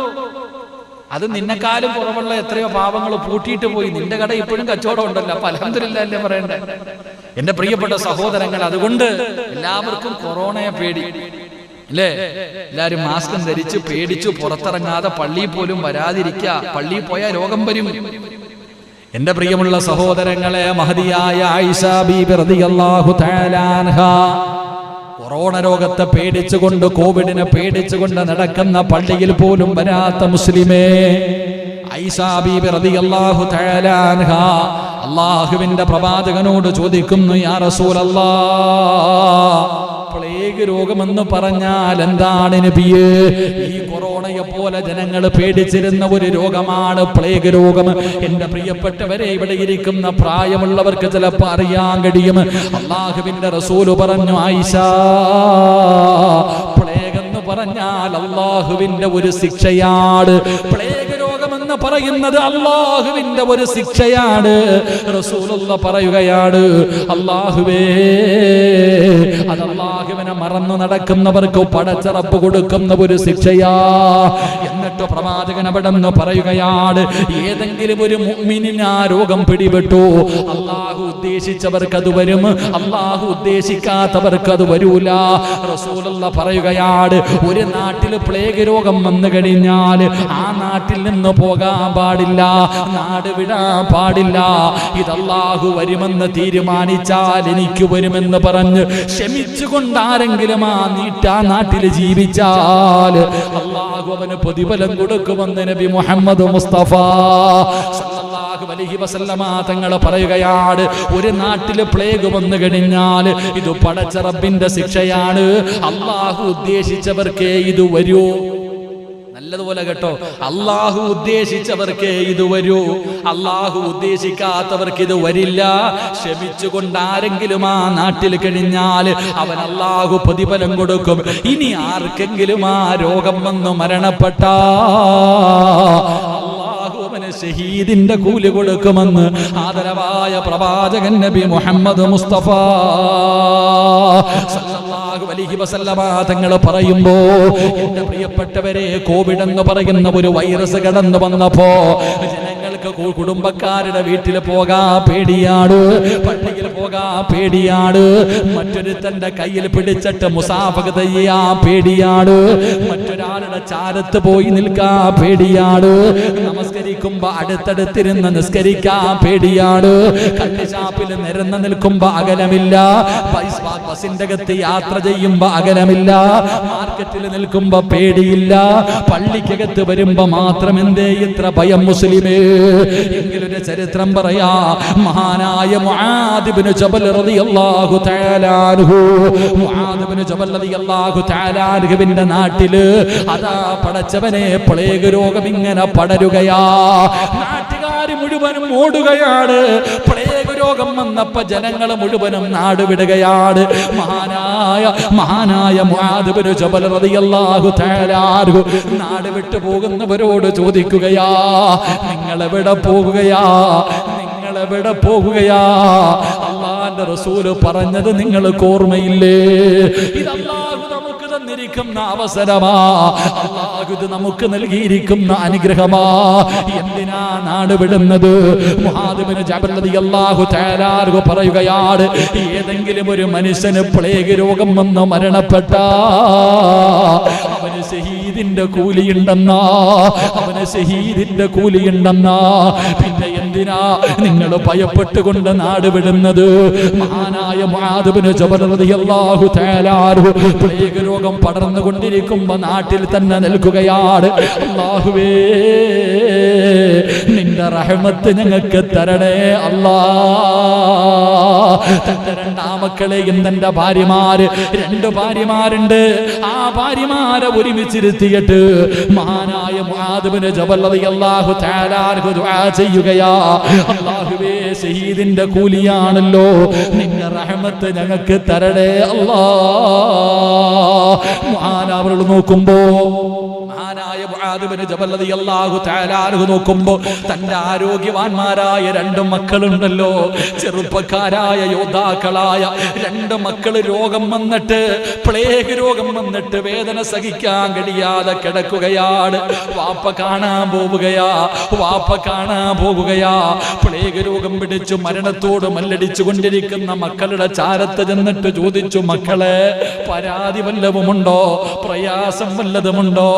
അത് നിന്നെക്കാളും കുറവുള്ള എത്രയോ പാവങ്ങൾ പൂട്ടിയിട്ട് പോയി. നിന്റെ കട ഇപ്പോഴും കച്ചവടം ഉണ്ടല്ലോ. അപ്പൊ അൽഹംദുലില്ലാഹ് അല്ലേ പറയണ്ടേ? എന്റെ പ്രിയപ്പെട്ട സഹോദരങ്ങൾ, അതുകൊണ്ട് എല്ലാവർക്കും കൊറോണയെ പേടി അല്ലേ? എല്ലാരും മാസ്കും ധരിച്ച് പേടിച്ചു പുറത്തിറങ്ങാതെ പള്ളിയിൽ പോലും വരാതിരിക്കുക. പള്ളിയിൽ പോയാൽ രോഗം വരും. എന്റെ പ്രിയമുള്ള സഹോദരങ്ങളെ, മഹദിയായ ആയിഷ ബീബി റളിയല്ലാഹു തആല അൻഹാ കൊറോണ രോഗത്തെ പേടിച്ചുകൊണ്ട്, കോവിഡിനെ പേടിച്ചുകൊണ്ട് നടക്കുന്ന പള്ളിയിൽ പോലും വരാത്ത മുസ്ലിമേ, ആയിഷ ബീബി റളിയല്ലാഹു തആല അൻഹാ അല്ലാഹുവിന്റെ പ്രവാചകനോട് ചോദിക്കുന്നു, യാ റസൂലല്ലാഹ്, പ്ലേഗ് രോഗമെന്ന് പറഞ്ഞാൽ എന്താണ് നബിയേ? ഈ കൊറോണയെ പോലെ ജനങ്ങൾ പേടിച്ചിരുന്ന ഒരു രോഗമാണ് പ്ലേഗ് രോഗം. എന്റെ പ്രിയപ്പെട്ടവരെ, ഇവിടെ ഇരിക്കുന്ന പ്രായമുള്ളവർക്ക് ചിലപ്പോൾ അറിയാൻ കഴിയും. അല്ലാഹുവിന്റെ റസൂല് പറഞ്ഞു, ആയിഷ, പ്ലേഗ് എന്ന് പറഞ്ഞാൽ അല്ലാഹുവിന്റെ ഒരു ശിക്ഷയാണ്. പ്ലേഗ് രോഗമെന്ന് എന്ന് പറയുന്നത് അല്ലാഹുവിന്റെ ഒരു ശിക്ഷയാണ്. റസൂലുള്ള പറയുകയാണ്, അല്ലാഹുവേ, അത് അല്ലാഹുവിനെ മറന്നു നടക്കുന്നവർക്ക് പടച്ച റബ്ബ് കൊടുക്കുന്ന ഒരു ശിക്ഷയാ. എന്നിട്ട് പ്രവാചകൻ അവിടെന്ന് പറയുകയാണ്, ഏതെങ്കിലും ഒരു മുഅ്മിനിന് ആ രോഗം പിടിപെട്ടു, അല്ലാഹു ഉദ്ദേശിച്ചവർക്ക് അത് വരും, അല്ലാഹു ഉദ്ദേശിക്കാത്തവർക്ക് അത് വരൂല. റസൂലുള്ള പറയുകയാണ്, ഒരു നാട്ടിൽ പ്ലേഗ് രോഗം വന്നു കഴിഞ്ഞാൽ ആ നാട്ടിൽ നിന്ന് പോകാൻ പാടില്ല, നാട് വിടാൻ പാടില്ല. ഇത് അല്ലാഹു വരുമെന്ന് തീരുമാനിച്ചാൽ എനിക്ക് വരുമെന്ന് പറഞ്ഞ് ക്ഷമിച്ചുകൊണ്ട് ആരെങ്കിലും ആ നാട്ടിൽ ജീവിച്ചാൽ അല്ലാഹു അവന് പ്രതിഫലം കൊടുക്കുമെന്ന് നബി മുഹമ്മദ് മുസ്തഫ സല്ലല്ലാഹു അലൈഹി വസല്ലമ തങ്ങൾ പറയുകയാണ്, ഒരു നാട്ടിൽ പ്ലേഗ് വന്നു കഴിഞ്ഞാൽ ഇത് പടച്ച റബ്ബിന്റെ ശിക്ഷയാണ്. അല്ലാഹു ഉദ്ദേശിച്ചവർക്കേ ഇത് വരൂ. നല്ലതുപോലെ കേട്ടോ, അല്ലാഹു ഉദ്ദേശിച്ചവർക്കേ ഇത് വരൂ, അല്ലാഹു ഉദ്ദേശിക്കാത്തവർക്ക് ഇത് വരില്ല. ക്ഷമിച്ചുകൊണ്ട് ആരെങ്കിലും ആ നാട്ടിൽ കഴിഞ്ഞാൽ അവൻ അല്ലാഹു പ്രതിഫലം കൊടുക്കും. ഇനി ആർക്കെങ്കിലും ആ രോഗം വന്ന് മരണപ്പെട്ട ഷഹീദിന്റെ കൂലി കൊടുക്കുമെന്ന് ആദരവായ പ്രവാചകൻ നബി മുഹമ്മദ് മുസ്തഫ സല്ലല്ലാഹു അലൈഹി വസല്ലമ തങ്ങൾ പറയുമ്പോ, എന്റെ പ്രിയപ്പെട്ടവരെ, കോവിഡ് എന്ന് പറയുന്ന ഒരു വൈറസ് കടന്നു വന്നപ്പോ ജനങ്ങൾക്ക് കുടുംബക്കാരുടെ വീട്ടിൽ പോകാൻ പേടിയാണ്, പള്ളിയിൽ പോകാൻ പേടിയാണ്, മറ്റൊരുത്തന്റെ കയ്യിൽ പിടിച്ചിട്ട് മുസാഫഹത്ത് ചെയ്യാൻ പേടിയാണ്, മറ്റൊരാളുടെ ചാരത്ത് പോയി നിൽക്കാൻ പേടിയാണ്, നമസ്കരിക്കുമ്പോ അടുത്തടുത്തിരുന്ന് നിസ്കരിക്കാൻ പേടിയാണ്, കള്ളിഷാപ്പിൽ നിരന്ന് നിൽക്കുമ്പോ അകലമില്ല, ബസിന്റെ അകത്ത് യാത്ര ചെയ്യുമ്പോ അകലമില്ല, മാർക്കറ്റിൽ നിൽക്കുമ്പോ പേടിയില്ല, പള്ളിക്കകത്ത് വരുമ്പോ മാത്രം എന്തേ ഇത്ര ഭയം മുസ്ലിമേ? എങ്കിലൊരു ചരിത്രം പറയാ, മഹാനായ മുആദ് ഇബ്നു ജബൽ റളിയല്ലാഹു തആല അൻഹു, മുആദ് ഇബ്നു ജബൽ റളിയല്ലാഹു തആല അൻഹുവിന്റെ നാട്ടില് അതാ പടച്ചവനെ പ്ലേഗ് രോഗം ഇങ്ങനെ പടരുകയാ. നാട്ടുകാര് മുഴുവനും ഓടുകയാണ്. പ്ലേഗ് രോഗം വന്നപ്പോ ജനങ്ങൾ മുഴുവനും നാട് വിടുകയാണ്. മഹാനായ മുആദ് ഇബ്നു ജബൽ റളിയല്ലാഹു തആല അൻഹു നാട് വിട്ടു പോകുന്നവരോട് ചോദിക്കുകയാ, നിങ്ങൾ എവിടെ പോകുകയാ? നിങ്ങൾ എവിടെ പോകുകയാ? അല്ലാഹുവിന്റെ റസൂല് പറഞ്ഞത് നിങ്ങൾക്ക് ഓർമ്മയില്ലേ? ഇത് അല്ലാഹു നമുക്ക് തന്നിരിക്കുന്ന അവസരമാ, അല്ലാഹു ഇത് നമുക്ക് നൽകിയിരിക്കുന്ന അനുഗ്രഹമാ. എന്തിനാ നാട് വിടുന്നത്? മുആദ് ഇബ്നു ജബൽ റളിയല്ലാഹു തആല അൻഹു പറയുകയാണ്, ഏതെങ്കിലും ഒരു മനുഷ്യന് പ്ലേഗ് രോഗം വന്ന് മരണപ്പെട്ട അവന് ഷഹീദിന്റെ കൂലിയുണ്ടെന്നാ, അവന് ഷഹീദിന്റെ കൂലിയുണ്ടെന്നാ. പിന്നെ എന്തിനാ നിങ്ങൾ ഭയപ്പെട്ടുകൊണ്ട് നാട് വിടുന്നത്? മഹാനായ മുആദ് ഇബ്നു ജബൽ റളിയല്ലാഹു തആല അൻഹു പ്ലേഗ് രോഗം പടർന്നുകൊണ്ടിരിക്കുമ്പോ നാട്ടിൽ തന്നെ നിൽക്കുകയാണ്. അല്ലാഹുവേ, നിന്റെ റഹ്മത്ത് ഞങ്ങൾക്ക് തരണേ അല്ലാ. തന്റെ രണ്ടാമക്കളെയും തന്റെ ഭാര്യമാര്, 2 ഭാര്യമാരുണ്ട്, ആ ഭാര്യമാരെ ഒരുമിച്ചിരുത്തിയിട്ട് മഹാനായ മുആദ് ഇബ്നു ജബൽ റളിയല്ലാഹു തആല അൻഹു ദുആ ചെയ്യുകയാ, അല്ലാഹുവേ, ഷഹീദിന്റെ കൂലിയാണല്ലോ, നിന്റെ റഹ്മത്ത് ഞങ്ങൾക്ക് തരണേ അല്ലാ. മഹാനവറുകൾ നോക്കുമ്പോ, മഹാനായ മുആദ് ഇബ്നു ജബൽ റളിയല്ലാഹു തആല അൻഹു നോക്കുമ്പോ തന്റെ ആരോഗ്യവാന്മാരായ 2 മക്കളുണ്ടല്ലോ, ചെറുപ്പക്കാരായ യോദ്ധാക്കളായ 2 മക്കള് രോഗം വന്നിട്ട്, പ്ലേഗ് രോഗം വന്നിട്ട് വേദന സഹിക്കാൻ കഴിയാതെ കിടക്കുകയാണ്. വാപ്പ കാണാൻ പോകുകയാ. പ്ലേഗ് രോഗം പിടിച്ചു മരണത്തോട് മല്ലടിച്ചു കൊണ്ടിരിക്കുന്ന മക്കളുടെ ചാരത്ത് ചെന്നിട്ട് ചോദിച്ചു, മക്കളെ, പരാതി വല്ലതുമുണ്ടോ? പ്രയാസം വല്ലതുമുണ്ടോ?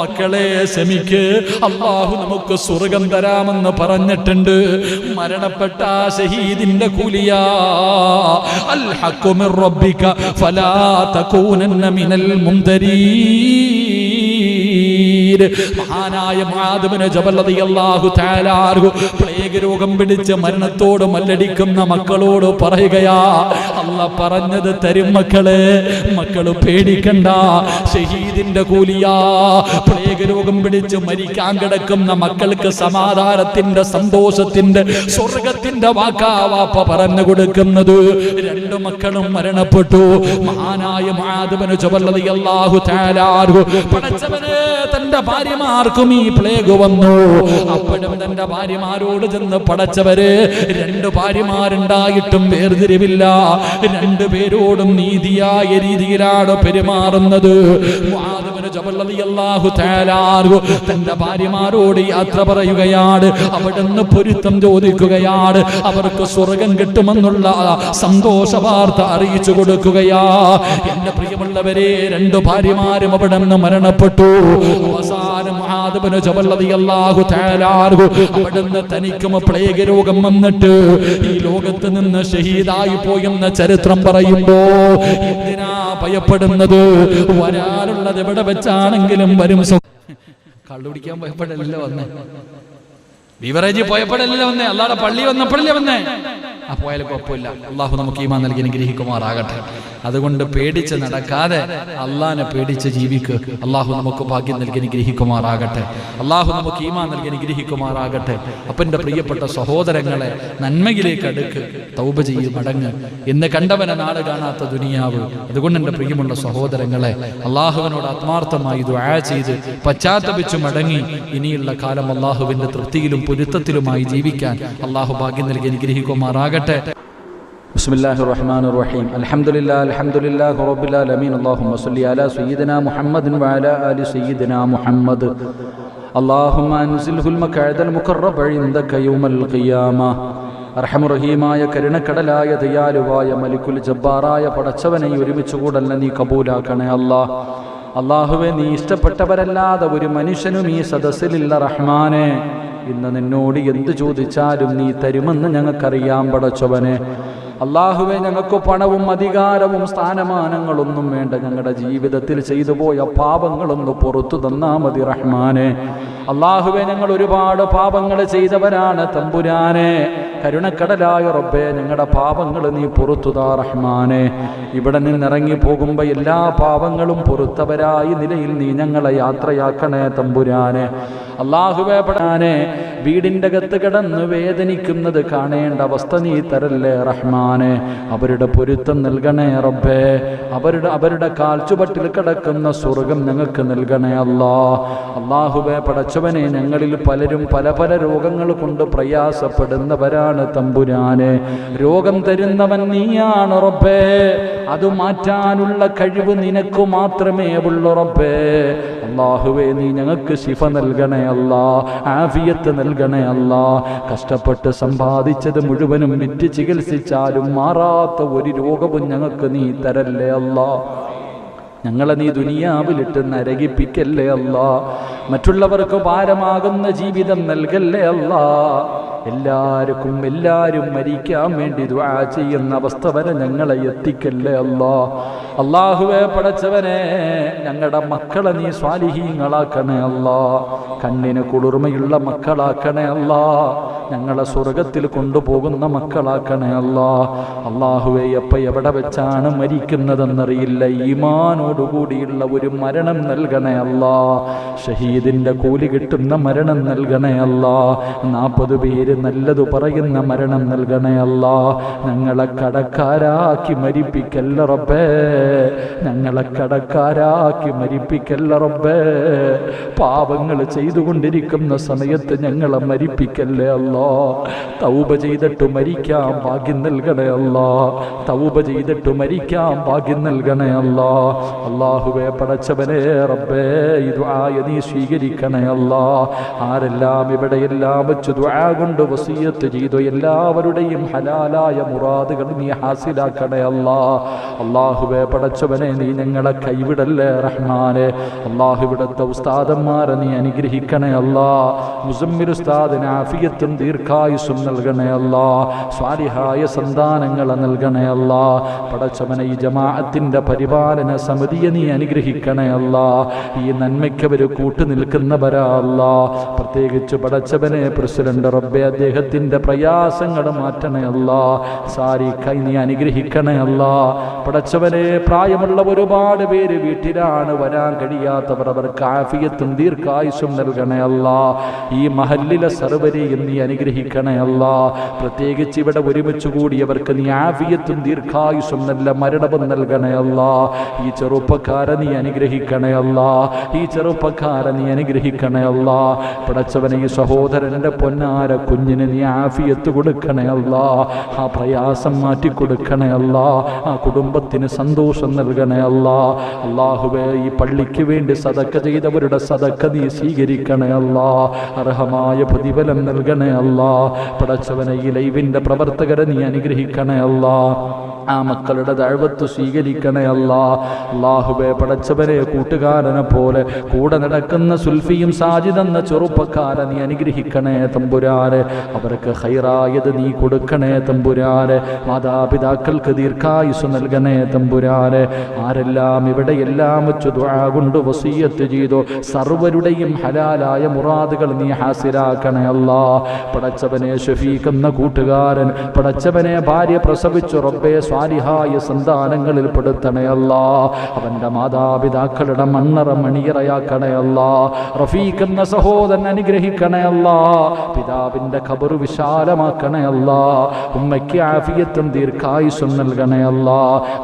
മക്കളെ, ക്ഷമിക്ക്, അല്ലാഹു നമുക്ക് സ്വർഗം തരാമെന്ന് പറഞ്ഞിട്ടുണ്ട്. മരണപ്പെട്ട ഷഹീദിന്റെ കൂലിയാ. അൽ ഹഖ്ഖു മിർ റബ്ബിക ഫലാ തകൂനന്ന മിനൽ മുംതരീൻ. മഹാനായ മുആദ് ഇബ്നു ജബൽ റളിയല്ലാഹു തആല അൻഹു പ്ലേഗ് രോഗം പിടിച്ച് മരണത്തോട് മല്ലടിക്കുന്ന മക്കളോട് പറയുകയാ, അല്ലാഹ് പറഞ്ഞത് തരും മക്കളെ, മക്കള് പേടിക്കണ്ട, ഷഹീദിന്റെ കൂലിയാ. പ്ലേഗ് പ്ലേഗ് രോഗം പിടിച്ച് മരിക്കാൻ കിടക്കുന്ന മക്കൾക്ക് സമാധാനത്തിന്റെ, സന്തോഷത്തിന്റെ, സ്വർഗത്തിന്റെ വാക്കാ വാപ്പ പറഞ്ഞു കൊടുക്കുന്നത്. 2 മക്കളും മരണപ്പെട്ടു. മഹാനായ മുആദ് ഇബ്നു ജബൽ റളിയല്ലാഹു തആല അൻഹു പടച്ചവനെ തന്റെ ഭാര്യമാർക്കും ഈ പ്ലേഗ് വന്നു. അപ്പോഴും തന്റെ ഭാര്യമാരോട് ചെന്ന് പടച്ചവരെ 2 ഭാര്യമാരുണ്ടായിട്ടും വേർതിരിവില്ല, 2 പേരോടും നീതിയായ രീതിയിലാണ് പെരുമാറുന്നത്. മുആദ് ഇബ്നു ജബൽ റളിയല്ലാഹു തആല അൻഹു തന്റെ ഭാര്യമാരോട് യാത്ര പറയുകയാണ്. അവിടുന്ന് പൊരുത്തം ചോദിക്കുകയാണ്. അവർക്ക് സ്വർഗം കിട്ടുമെന്നുള്ള സന്തോഷ വാർത്ത അറിയിച്ചു കൊടുക്കുകയാ. എന്റെ പ്രിയമുള്ളവരെ, 2 ഭാര്യമാരും അവിടുന്ന് മരണപ്പെട്ടു. അവസാനം മുആദ് ഇബ്നു ജബൽ റളിയല്ലാഹു തആല അൻഹു അവിടുന്ന് തനിക്കും പ്ലേഗ് രോഗം വന്നിട്ട് ഈ ലോകത്ത് നിന്ന് ഷഹീദായി പോയെന്ന ചരിത്രം പറയുമ്പോ എന്തിനാ ഭയപ്പെടുന്നത്? വരാനുള്ളത് എവിടെ വെച്ചാണെങ്കിലും വരും. കള്ളുപിടിക്കാൻ ഭയപ്പെടല്ല വന്നേ, ബീവറേജ് പോയപ്പോഴല്ലേ വന്നേ, അല്ലാതെ പള്ളി വന്നപ്പോഴല്ലേ വന്നേ. ആ പോയാലും കുഴപ്പമില്ല. അള്ളാഹു നമുക്ക് ഈമാൻ നൽകി അനുഗ്രഹിക്കുമാറാകട്ടെ. അതുകൊണ്ട് പേടിച്ച് നടക്കാതെ അള്ളാഹിനെ പേടിച്ച് ജീവിക്കുക. അള്ളാഹു നമുക്ക് ഭാഗ്യം നൽകി അനുഗ്രഹിക്കുമാറാകട്ടെ. അള്ളാഹു നമുക്ക് ഈമാൻ നൽകി അനുഗ്രഹിക്കുമാറാകട്ടെ. അപ്പം എൻ്റെ പ്രിയപ്പെട്ട സഹോദരങ്ങളെ, നന്മയിലേക്ക് അടുക്ക്, തൗബ ചെയ്യും, മടങ്ങ്. എന്ന് കണ്ടവനെ നാളെ കാണാത്ത ദുനിയാവ്. അതുകൊണ്ട് എൻ്റെ പ്രിയമുള്ള സഹോദരങ്ങളെ, അള്ളാഹുവിനോട് ആത്മാർത്ഥമായി ദുആ ചെയ്ത് പശ്ചാത്തപിച്ചു മടങ്ങി ഇനിയുള്ള കാലം അള്ളാഹുവിൻ്റെ തൃപ്തിയിലും പൊരുത്തത്തിലുമായി ജീവിക്കാൻ അള്ളാഹു ഭാഗ്യം നൽകി അനുഗ്രഹിക്കുമാറാകട്ടെ. ബിസ്മില്ലാഹിർ റഹ്മാനിർ റഹീം. അൽഹംദുലില്ലാഹി റബ്ബിൽ ആലമീൻ. അല്ലാഹുമ്മ സ്വല്ലി അലാ സയ്യിദിനാ മുഹമ്മദിൻ വഅലാ ആലി സയ്യിദിനാ മുഹമ്മദ്. അല്ലാഹുമ്മ അൻസിൽഹുൽ മഖഅദൽ മുഖറബ ഇൻദക യൗമൽ ഖിയാമ. അർഹമുർ റഹീമായ കരുണക്കടലായ ദയാലുവായ മലിക്കുൽ ജബ്ബാറായ പടച്ചവനെ ഒരുമിച്ച് കൂടല്ല നീ കബൂലാക്കണേ അല്ലാഹ്. അല്ലാഹുവേ, നീ ഇഷ്ടപ്പെട്ടവരല്ലാതെ ഒരു മനുഷ്യനും ഈ സദസ്സിലില്ല റഹ്മാനെ. ഇന്ന് നിന്നോട് എന്ത് ചോദിച്ചാലും നീ തരുമെന്ന് ഞങ്ങൾക്കറിയാം പടച്ചവനെ. അല്ലാഹുവേ, ഞങ്ങൾക്ക് പണവും അധികാരവും സ്ഥാനമാനങ്ങളൊന്നും വേണ്ട. ഞങ്ങളുടെ ജീവിതത്തിൽ ചെയ്തു പോയ പാപങ്ങളൊന്ന് പുറത്തു തന്നാ മതി റഹ്മാനെ. അല്ലാഹുവേ, ഞങ്ങൾ ഒരുപാട് പാപങ്ങൾ ചെയ്തവരാണ് തമ്പുരാനെ. കരുണക്കടലായ റബ്ബേ, ഞങ്ങളുടെ പാപങ്ങൾ നീ പുറത്തു താ റഹ്മാനെ. ഇവിടെ നിന്നിറങ്ങി പോകുമ്പോൾ എല്ലാ പാപങ്ങളും പുറത്തവരായി നിലയിൽ നീ ഞങ്ങളെ യാത്രയാക്കണേ തമ്പുരാനെ. അല്ലാഹുവേ, പെടാനെ വീടിൻ്റെ അകത്ത് കിടന്ന് വേദനിക്കുന്നത് കാണേണ്ട അവസ്ഥ നീ തരല്ലേ റഹ്മാനെ. അവരുടെ പൊരുത്തം നൽകണേ റബ്ബേ. അവരുടെ കാൽച്ചുവട്ടിൽ കിടക്കുന്ന സ്വർഗം ഞങ്ങൾക്ക് നൽകണേ അല്ലാ. അല്ലാഹുവേ, പടച്ചവനെ, ഞങ്ങളിൽ പലരും പല പല രോഗങ്ങൾ കൊണ്ട് പ്രയാസപ്പെടുന്നവരാണ് തമ്പുരാനെ. രോഗം തരുന്നവൻ നീയാണ് റബ്ബേ. അത് മാറ്റാനുള്ള കഴിവ് നിനക്ക് മാത്രമേ ഉള്ളൂ റബ്ബേ. അല്ലാഹുവേ, നീ ഞങ്ങൾക്ക് ശിഫ നൽകണേ അല്ലാ, ആഫിയത്ത് നൽകണേ അല്ലാ. കഷ്ടപ്പെട്ട് സമ്പാദിച്ചത് മുഴുവനും വിറ്റ് ചികിത്സിച്ചാലും മാറാത്ത ഒരു രോഗവും ഞങ്ങൾക്ക് നീ തരല്ലേ അല്ലാ. ഞങ്ങളെ നീ ദുനിയാവിലിട്ട് നരകിപ്പിക്കല്ലേ അല്ലാ. മറ്റുള്ളവർക്ക് ഭാരമാകുന്ന ജീവിതം നൽകല്ലേ അല്ലാ. എല്ലാവരും മരിക്കാൻ വേണ്ടി ദുആ ചെയ്യുന്ന അവസ്ഥ വരെ ഞങ്ങളെ എത്തിക്കല്ലേ അല്ലാ. അല്ലാഹുവേ, പടച്ചവനെ, ഞങ്ങളുടെ മക്കളെ നീ സ്വാലിഹീങ്ങളാക്കണേ അല്ലാ. കണ്ണിന് കുളിർമയുള്ള മക്കളാക്കണേ അല്ലാ. ഞങ്ങളെ സ്വർഗത്തിൽ കൊണ്ടുപോകുന്ന മക്കളാക്കണേ അല്ലാ. അല്ലാഹുവേ, എപ്പോൾ എവിടെ വെച്ചാണ് മരിക്കുന്നതെന്നറിയില്ല. ഈമാനോടുകൂടിയുള്ള ഒരു മരണം നൽകണേ അല്ലാ. ഷഹീദിന്റെ കൂലി കിട്ടുന്ന മരണം നൽകണേ അല്ലാ. 40 പേര് നല്ലത് പറയുന്ന മരണം നൽകണേ അല്ലാ. ഞങ്ങളെ കടക്കാരാക്കി മരിപ്പിക്കല്ല റബ്ബേ. ഞങ്ങളെ കടക്കാരാക്കി മരിപ്പിക്കല്ല റബ്ബേ. പാപങ്ങൾ ചെയ്തുകൊണ്ടിരിക്കുന്ന സമയത്ത് ഞങ്ങളെ മരിപ്പിക്കല്ലേ അല്ലാ. തൗബ ചെയ്തിട്ട് മരിക്കാൻ ഭാഗ്യം നൽകണേ അല്ലാ. തൗബ ചെയ്തിട്ട് മരിക്കാൻ ഭാഗ്യം നൽകണേ അല്ലാ. അല്ലാഹുവേ, പടച്ചവനെ റബ്ബേ, ഈ ദുആ നീ സ്വീകരിക്കണേ അല്ലാ. ആരെല്ലാം ഇവിടെയെല്ലാം വെച്ച് ദുആ കൊണ്ട് വസിയത്ത് ചെയ്തു എല്ലാവരുടെയും ഹലാലായ മുറാദുകൾ നീ ഹാസിലാക്കണേ അല്ലാ. അല്ലാഹുവേ, പടച്ചവനെ, നീ ഞങ്ങളെ കൈവിടല്ലേ റഹ്മാനെ. അല്ലാഹു, ഇവിടുത്തെ ഉസ്താദന്മാരെ നീ അനുഗ്രഹിക്കണേ അല്ലാ. മുസമ്മിൽ ഉസ്താദിന് ആഫിയത്തും ദീർഘായുസ്സും നൽകണേ അല്ലാ. സ്വാലിഹായ സന്താനങ്ങളെ നൽകണേ അല്ലാ. പടച്ചവനെ, ഈ ജമാഅത്തിന്റെ പരിപാലന സമിതി സബരിയെ നീ അനുഗ്രഹിക്കണേ അല്ലാ. ഈ നന്മയ്ക്ക് അവർ കൂട്ടു നിൽക്കുന്നവരാ അല്ലാ. പ്രത്യേകിച്ച് പടച്ചവനെ പ്രസിഡന്റ് റബ്ബെ അദ്ദേഹത്തിന്റെ പ്രയാസങ്ങൾ മാറ്റണേ അല്ലാ. സാരിക്കൈ നീ അനുഗ്രഹിക്കണേ അല്ലാ. പടച്ചവനെ പ്രായമുള്ള ഒരുപാട് പേര് വീട്ടിലാണ്, വരാൻ കഴിയാത്തവർ, അവർക്ക് ആഫിയത്തും ദീർഘായുസ്സും നൽകണേ അല്ലാ. ഈ മഹല്ലിലെ സർവരെയും നീ അനുഗ്രഹിക്കണേ അല്ലാ. പ്രത്യേകിച്ച് ഇവിടെ ഒരുമിച്ച് കൂടിയവർക്ക് നീ ആഫിയത്തും ദീർഘായുസ്സും നല്ല മരണവും നൽകണേ അല്ലാ. ഈ ചെറുപ്പക്കാരെ നീ അനുഗ്രഹിക്കണേ അല്ലാ. ഈ ചെറുപ്പക്കാരെ നീ അനുഗ്രഹിക്കണേ അല്ലാ. പടച്ചവനെ ഈ സഹോദരന്റെ പൊന്നാര കുഞ്ഞിന് നീ ആഫിയത്ത് കൊടുക്കണേ അല്ലാ. ആ പ്രയാസം മാറ്റിക്കൊടുക്കണേ അല്ലാ. ആ കുടുംബത്തിന് സന്തോഷം നൽകണേ അല്ലാ. അല്ലാഹുവേ ഈ പള്ളിക്ക് വേണ്ടി സദക്ക ചെയ്തവരുടെ സദക്ക നീ സ്വീകരിക്കണേ അല്ലാ. അർഹമായ പ്രതിഫലം നൽകണേ അല്ലാ. പടച്ചവനെ ഈ ലൈവിന്റെ പ്രവർത്തകരെ നീ അനുഗ്രഹിക്കണേ അല്ലാ. ആ മക്കളുടെ ദഅവത്ത് സ്വീകരിക്കണേ അല്ലാ. അല്ലാഹുവേ പടച്ചവനെ കൂട്ടുകാരനെ പോലെ കൂടെ നടക്കുന്ന സുൽഫിയും സാജിദ് എന്ന ചെറുപ്പക്കാരെ നീ അനുഗ്രഹിക്കണേ തമ്പുരാനെ. അവർക്ക് ഖൈറായത് നീ കൊടുക്കണേ തമ്പുരാനെ. മാതാപിതാക്കൾക്ക് ദീർഘായുസ് നൽകണേ തമ്പുരാനെ. ആരെല്ലാം ഇവിടെ എല്ലാം വെച്ച് ദുആ കൊണ്ട് വസിയത്ത് ചെയ്തോ സർവരുടെയും ഹലാലായ മുറാദുകൾ നീ ഹാസിലാക്കണേ അല്ലാ. പടച്ചവനെ ഷഫീഖ് എന്ന കൂട്ടുകാരൻ പടച്ചവനെ ഭാര്യ പ്രസവിച്ചു റബ്ബേ സ്വാലിഹായ സന്താനങ്ങളിൽ പെടുത്തണേ അല്ലാ. അവന്റെ മാതാപിതാക്കളുടെ മണ്ണറ മണിയറയാക്കണേ അല്ലാ. റഫീഖ് എന്ന സഹോദരൻ അനുഗ്രഹിക്കണേ അല്ലാ. പിതാവിന്റെ ഖബർ വിശാലമാക്കണേ അല്ലാ. ഉമ്മയ്ക്ക് ആഫിയത്തും ദീർഘായുസ്സും നൽകണേ അല്ലാ.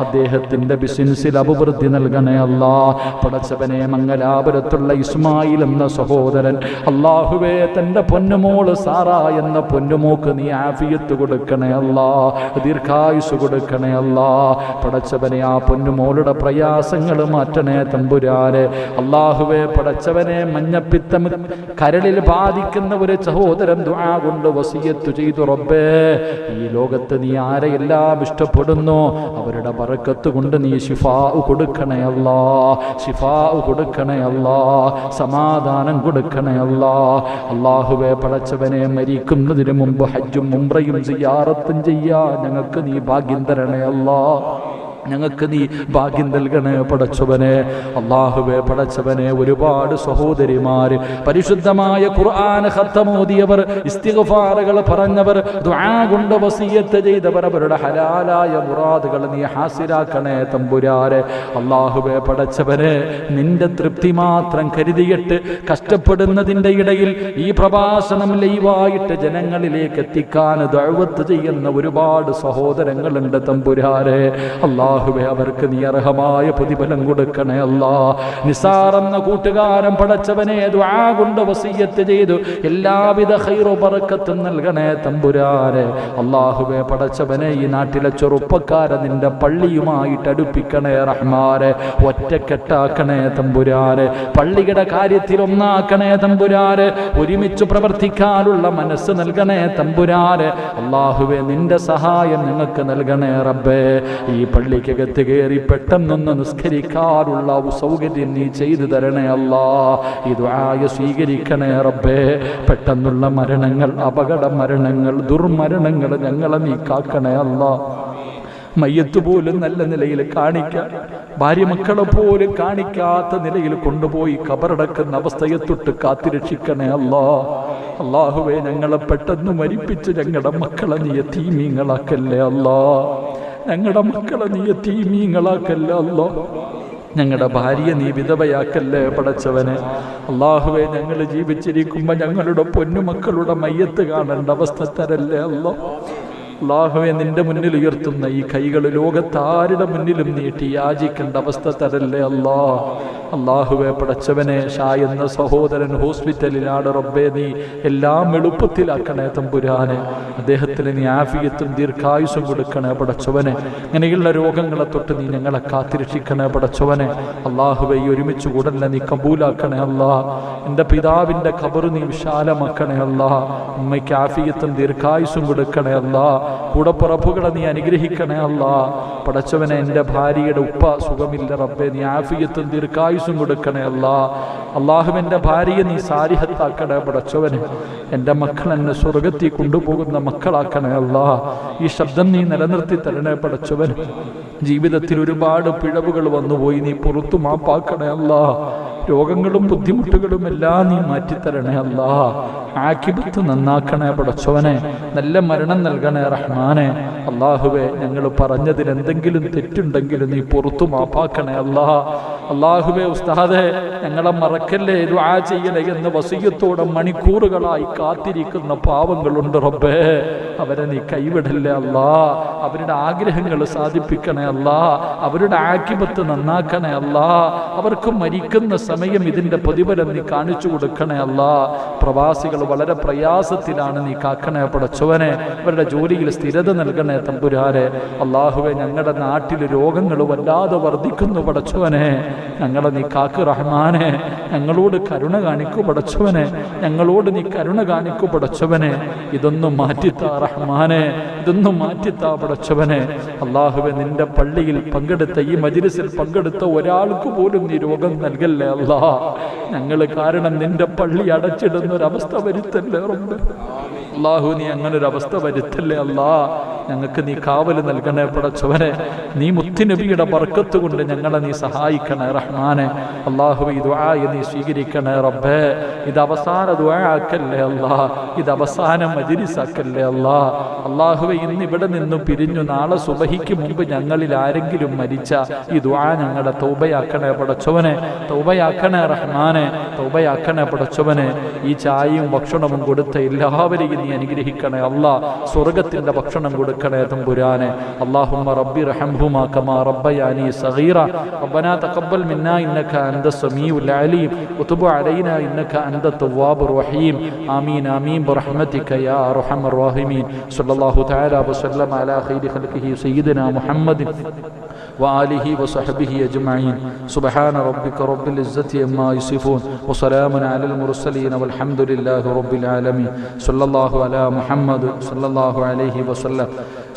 അദ്ദേഹത്തിന്റെ ബിസിനസ്സിൽ അഭിവൃദ്ധി നൽകണേ അല്ലാ. പടച്ചവനെ മംഗലാപുരത്തുള്ള ഇസ്മായിൽ എന്ന സഹോദരൻ അല്ലാഹുവേ തന്റെ പൊന്നുമോള് സാറ എന്ന പൊന്നുമോക്ക് നീ ആഫിയത്ത് കൊടുക്കണേ അല്ലാ. ദീർഘായുസ് കൊടുക്കണേ അല്ലാ. പടച്ചവനെ ആ പൊന്നുമോളുടെ പ്രയാസങ്ങൾ മാറ്റണേ തമ്പുരാനെ. അല്ലാഹുവേ പടച്ചവനെ മഞ്ഞപ്പിത്തം കരളിൽ ബാധിക്കുന്ന ഒരു സഹോദരൻ ദുആ കൊണ്ട് വസിയത്ത് ചെയ്തു റബ്ബേ ഈ ലോകത്ത് നീ ആരെയെല്ലാം ഇഷ്ടപ്പെടുന്നു അവരുടെ ബറക്കത്ത് കൊണ്ട് നീ ശിഫാ കൊടുക്കണേ അല്ലാ. ശിഫാ കൊടുക്കണേ അല്ലാ. സമാധാനം കൊടുക്കണേ അല്ലാ. അല്ലാഹുവേ പടച്ചവനെ മരിക്കുന്നതിന് മുമ്പ് ഹജ്ജും ഉംറയും സിയാറത്തും ചെയ്യാൻ ഞങ്ങൾക്ക് നീ ഭാഗ്യം തരണേ അല്ലാ. ഞങ്ങൾക്ക് നീ ഭാഗ്യം നൽകണേ പടച്ചവനെ. അല്ലാഹുവേ പടച്ചവനെ ഒരുപാട് സഹോദരിമാര് പരിശുദ്ധമായ ഖുർആൻ ഖത്തമോദിയവർ ഇസ്തിഗ്ഫാറുകൾ പറഞ്ഞവർ ദുആ കൊണ്ട് വസിയത്ത് ചെയ്തവർ അവരുടെ ഹലാലായ മുറാദുകൾ നീ ഹാസിലാക്കണേ തമ്പുരാനെ. അല്ലാഹുവേ പടച്ചവനെ നിന്റെ തൃപ്തി മാത്രം കരുതിയിട്ട് കഷ്ടപ്പെടുന്നതിൻ്റെ ഇടയിൽ ഈ പ്രഭാഷണം ലൈവായിട്ട് ജനങ്ങളിലേക്ക് എത്തിക്കാൻ ദഅവത്ത് ചെയ്യുന്ന ഒരുപാട് സഹോദരങ്ങളുണ്ട് തമ്പുരാനെ. അല്ലാഹുവേ അവർക്ക് നീ അർഹമായ പ്രതിഫലം കൊടുക്കണേ അല്ലാ. നിസാർ എന്ന കൂട്ടുകാരൻ പടച്ചവനെ ദുആ കൊണ്ട് വസിയത്ത് ചെയ്തു എല്ലാവിധ ഖൈറു ബറക്കത്തും നൽകണേ തമ്പുരാനെ. അല്ലാഹുവേ പടച്ചവനെ ഈ നാട്ടിലെ ചെറുപ്പക്കാരെ നിന്റെ പള്ളിയുമായിട്ട് അടുപ്പിക്കണേ റഹ്മാനെ. ഒറ്റക്കെട്ടാക്കണേ തമ്പുരാനെ. പള്ളിയുടെ കാര്യത്തിൽ ഒന്നാക്കണേ തമ്പുരാനെ. ഒരുമിച്ച് പ്രവർത്തിക്കാനുള്ള മനസ്സ് നൽകണേ തമ്പുരാനെ. അല്ലാഹുവേ നിന്റെ സഹായം ഞങ്ങൾക്ക് നൽകണേ റബ്ബേ. ഈ പള്ളിക്കകത്ത് കയറി പെട്ടെന്നൊന്ന് നിസ്കരിക്കാറുള്ള സൗകര്യം നീ ചെയ്തു തരണേ അല്ലാ. ഈ ദുആ സ്വീകരിക്കണേ റബ്ബേ. പെട്ടെന്നുള്ള മരണങ്ങൾ, അപകട മരണങ്ങൾ, ദുർമരണങ്ങൾ ഞങ്ങളെ നീ കാക്കണേ അല്ലാ. മയ്യത്ത് പോലും നല്ല നിലയിൽ കാണിക്കാൻ, ഭാര്യ മക്കളെ പോലും കാണിക്കാത്ത നിലയിൽ കൊണ്ടുപോയി കബറടക്കുന്ന അവസ്ഥയെ തൊട്ട് കാത്തിരക്ഷിക്കണേ അല്ലാ. അല്ലാഹുവേ ഞങ്ങളെ പെട്ടെന്ന് മരിപ്പിച്ച് ഞങ്ങളുടെ മക്കളെ നീ യതീമീങ്ങളാക്കല്ലേ അല്ലാ. ഞങ്ങളുടെ മക്കളെ നീ യതീമീങ്ങളാക്കല്ലേ അല്ലാ. ഞങ്ങളുടെ ഭാര്യ നീ വിധവയാക്കല്ലേ പടച്ചവനെ. അല്ലാഹുവേ ഞങ്ങൾ ജീവിച്ചിരിക്കുമ്പോൾ ഞങ്ങളുടെ പൊന്നുമക്കളുടെ മയ്യത്ത് കാണേണ്ട അവസ്ഥ തരല്ലേ അല്ലാ. അല്ലാഹുവേ നിന്റെ മുന്നിൽ ഉയർത്തുന്ന ഈ കൈകൾ ലോകത്താരുടെ മുന്നിലും നീട്ടി യാചിക്കേണ്ട അവസ്ഥ തരല്ലേ അല്ലാ. അല്ലാഹുവേ പടച്ചവനെ ഷാ എന്ന സഹോദരൻ ഹോസ്പിറ്റലിലാണ് റബ്ബേ. നീ എല്ലാം എളുപ്പത്തിലാക്കണേ തമ്പുരാനെ. അദ്ദേഹത്തിന് നീ ആഫിയത്തും ദീർഘായുസും കൊടുക്കണേ പടച്ചവനെ. ഇങ്ങനെയുള്ള രോഗങ്ങളെ തൊട്ട് നീ ഞങ്ങളെ കാത്തിരക്ഷിക്കണേ പടച്ചവനെ. അല്ലാഹുവേ ഈ ഒരുമിച്ച് കൂടല്ല നീ കബൂലാക്കണേ അല്ലാ. എൻ്റെ പിതാവിൻ്റെ ഖബർ നീ വിശാലമാക്കണേ അല്ലാ. ഉമ്മയ്ക്ക് ആഫിയത്തും ദീർഘായുസും കൊടുക്കണേ അല്ലാ. കൂടപ്പുറപ്പുകളെ നീ അനുഗ്രഹിക്കണേ അല്ലാ. പടച്ചവനെ എൻ്റെ ഭാര്യയുടെ ഉപ്പ സുഖമില്ല റബ്ബേ. നീ ആഫിയത്തും ദീർഘായുസും കൊടുക്കണേ അല്ലാ. അല്ലാഹുവിൻ്റെ ഭാര്യയെ നീ സാരിഹത്താക്കണേ പടച്ചവനെ. എൻ്റെ മക്കൾ എന്നെ സ്വർഗത്തിൽ കൊണ്ടുപോകുന്ന മക്കളാക്കണേ അല്ലാ. ഈ ശബ്ദം നീ നിലനിർത്തി തരണേ പടച്ചവനെ. ജീവിതത്തിൽ ഒരുപാട് പിഴവുകൾ വന്നുപോയി, നീ പുറത്തു മാപ്പാക്കണേ അല്ലാ. രോഗങ്ങളും ബുദ്ധിമുട്ടുകളും എല്ലാം നീ മാറ്റിത്തരണേ അല്ലാ. ആക്കിബത്ത് നന്നാക്കണേ പടച്ചവനെ, നല്ല മരണം നൽകണേ റഹ്മാനെ. അള്ളാഹുവെ, ഞങ്ങൾ പറഞ്ഞതിൽ എന്തെങ്കിലും തെറ്റുണ്ടെങ്കിലും നീ പുറത്തു മാപ്പാക്കണേ അല്ലാ. അള്ളാഹുവെ, ഉസ്താദെ ഞങ്ങളെ മറക്കല്ലേ, ദുആ ചെയ്യണേ എന്ന വസിയ്യത്തോടെ മണിക്കൂറുകളായി കാത്തിരിക്കുന്ന പാവങ്ങളുണ്ട് റബ്ബേ. അവരെ നീ കൈവിടല്ലേ അല്ലാ. അവരുടെ ആഗ്രഹങ്ങൾ സാധിപ്പിക്കണേ അല്ലാ. അവരുടെ ആക്കിബത്ത് നന്നാക്കണേ അല്ലാ. അവർക്ക് മരിക്കുന്ന സമയം ഇതിന്റെ പ്രതിഫലം നീ കാണിച്ചു കൊടുക്കണേ അല്ലാ. പ്രവാസികൾ വളരെ പ്രയാസത്തിലാണ്, നീ കാക്കണേ പടച്ചവനെ. അവരുടെ ജോലിയിൽ സ്ഥിരത നൽകണേ തമ്പുരാനെ. അള്ളാഹുവെ, ഞങ്ങളുടെ നാട്ടിൽ രോഗങ്ങൾ വല്ലാതെ വർദ്ധിക്കുന്നു പടച്ചവനെ. ഞങ്ങളെ നീ കാക്ക് റഹ്മാനെ. ഞങ്ങളോട് കരുണ കാണിക്കൂ പടച്ചവനെ. ഞങ്ങളോട് നീ കരുണ കാണിക്കൂ പടച്ചവനെ. ഇതൊന്നും മാറ്റിത്താ റഹ്മാനെ, ഇതൊന്നും മാറ്റിത്താ പടച്ചവനെ. അള്ളാഹുവെ, നിന്റെ പള്ളിയിൽ പങ്കെടുത്ത, ഈ മജ്‌ലിസിൽ പങ്കെടുത്ത ഒരാൾക്ക് പോലും നീ രോഗം നൽകല്ലേ അല്ലാ. ഞങ്ങൾ കാരണം നിന്റെ പള്ളി അടച്ചിടുന്നൊരവസ്ഥ വരുത്തല്ലേ റബ്ബേ. അള്ളാഹു, നീ അങ്ങനെ ഒരു അവസ്ഥ വരുത്തല്ലേ അല്ലാ. ഞങ്ങൾക്ക് നീ കാവൽ നൽകണേ പടച്ചവനെ. നീ മുത്തുനബിയുടെ ബർക്കത്ത് കൊണ്ട് ഞങ്ങളെ നീ സഹായിക്കണേ റഹ്മാനെ. അള്ളാഹു, ഈ ദുആ നീ സ്വീകരിക്കണേ റബ്ബേ. ഇത് അവസാന ദുആ ആക്കല്ലേ അല്ലാ. ഇത് അവസാന മജ്‌ലിസ് ആക്കല്ലേ അല്ലാ. അള്ളാഹുവെ, ഇന്ന് ഇവിടെ നിന്നും പിരിഞ്ഞു നാളെ സുബഹിക്ക് മുമ്പ് ഞങ്ങളിൽ ആരെങ്കിലും മരിച്ച ഈ ദുആ ഞങ്ങളുടെ തൗബയാക്കണേ പടച്ചവനെ. തൗബയാക്കണേ റഹ്മാനെ, തൗബയാക്കണേ പടച്ചവനെ. ഈ ചായയും ഭക്ഷണവും കൊടുത്ത എല്ലാവരെയും നീ അനുഗ്രഹിക്കണേ അല്ലാ. സ്വർഗത്തിന്റെ ഭക്ഷണം കൊടുക്കണേ തമ്പുരാനെ. അല്ലാഹുമ്മ റബ്ബി റഹംഹുമാ കമാ റബ്ബയാനി സഗീറ. റബ്ബനാ തഖബ്ബൽ മിന്നാ ഇന്നക അൻത സമീഉൽ അലീം വതുബ് അലൈനാ ഇന്നക അൻത തവ്വാബുർ റഹീം. ആമീൻ ആമീൻ ബിറഹ്മതിക യാ അർഹമർ റഹീമീൻ. സല്ലല്ലാഹു തആല വസല്ലമ അലാ ഖൈരി ഖൽഖിഹി സയ്യിദിനാ മുഹമ്മദിൻ وآله وصحبه أجمعين. سبحان ربك رب العزة عما يصفون وسلام على المرسلين والحمد لله رب العالمين. صلى الله على محمد صلى الله عليه وسلم.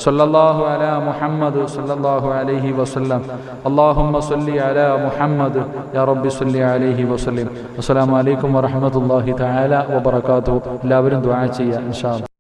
صلى الله على محمد صلى الله عليه وسلم. اللهم صل على محمد يا رب صل عليه وسلم. السلام عليكم ورحمة الله تعالى وبركاته. എല്ലാവരും ദുആ ചെയ്യുക ഇൻഷാ അല്ലാഹ്.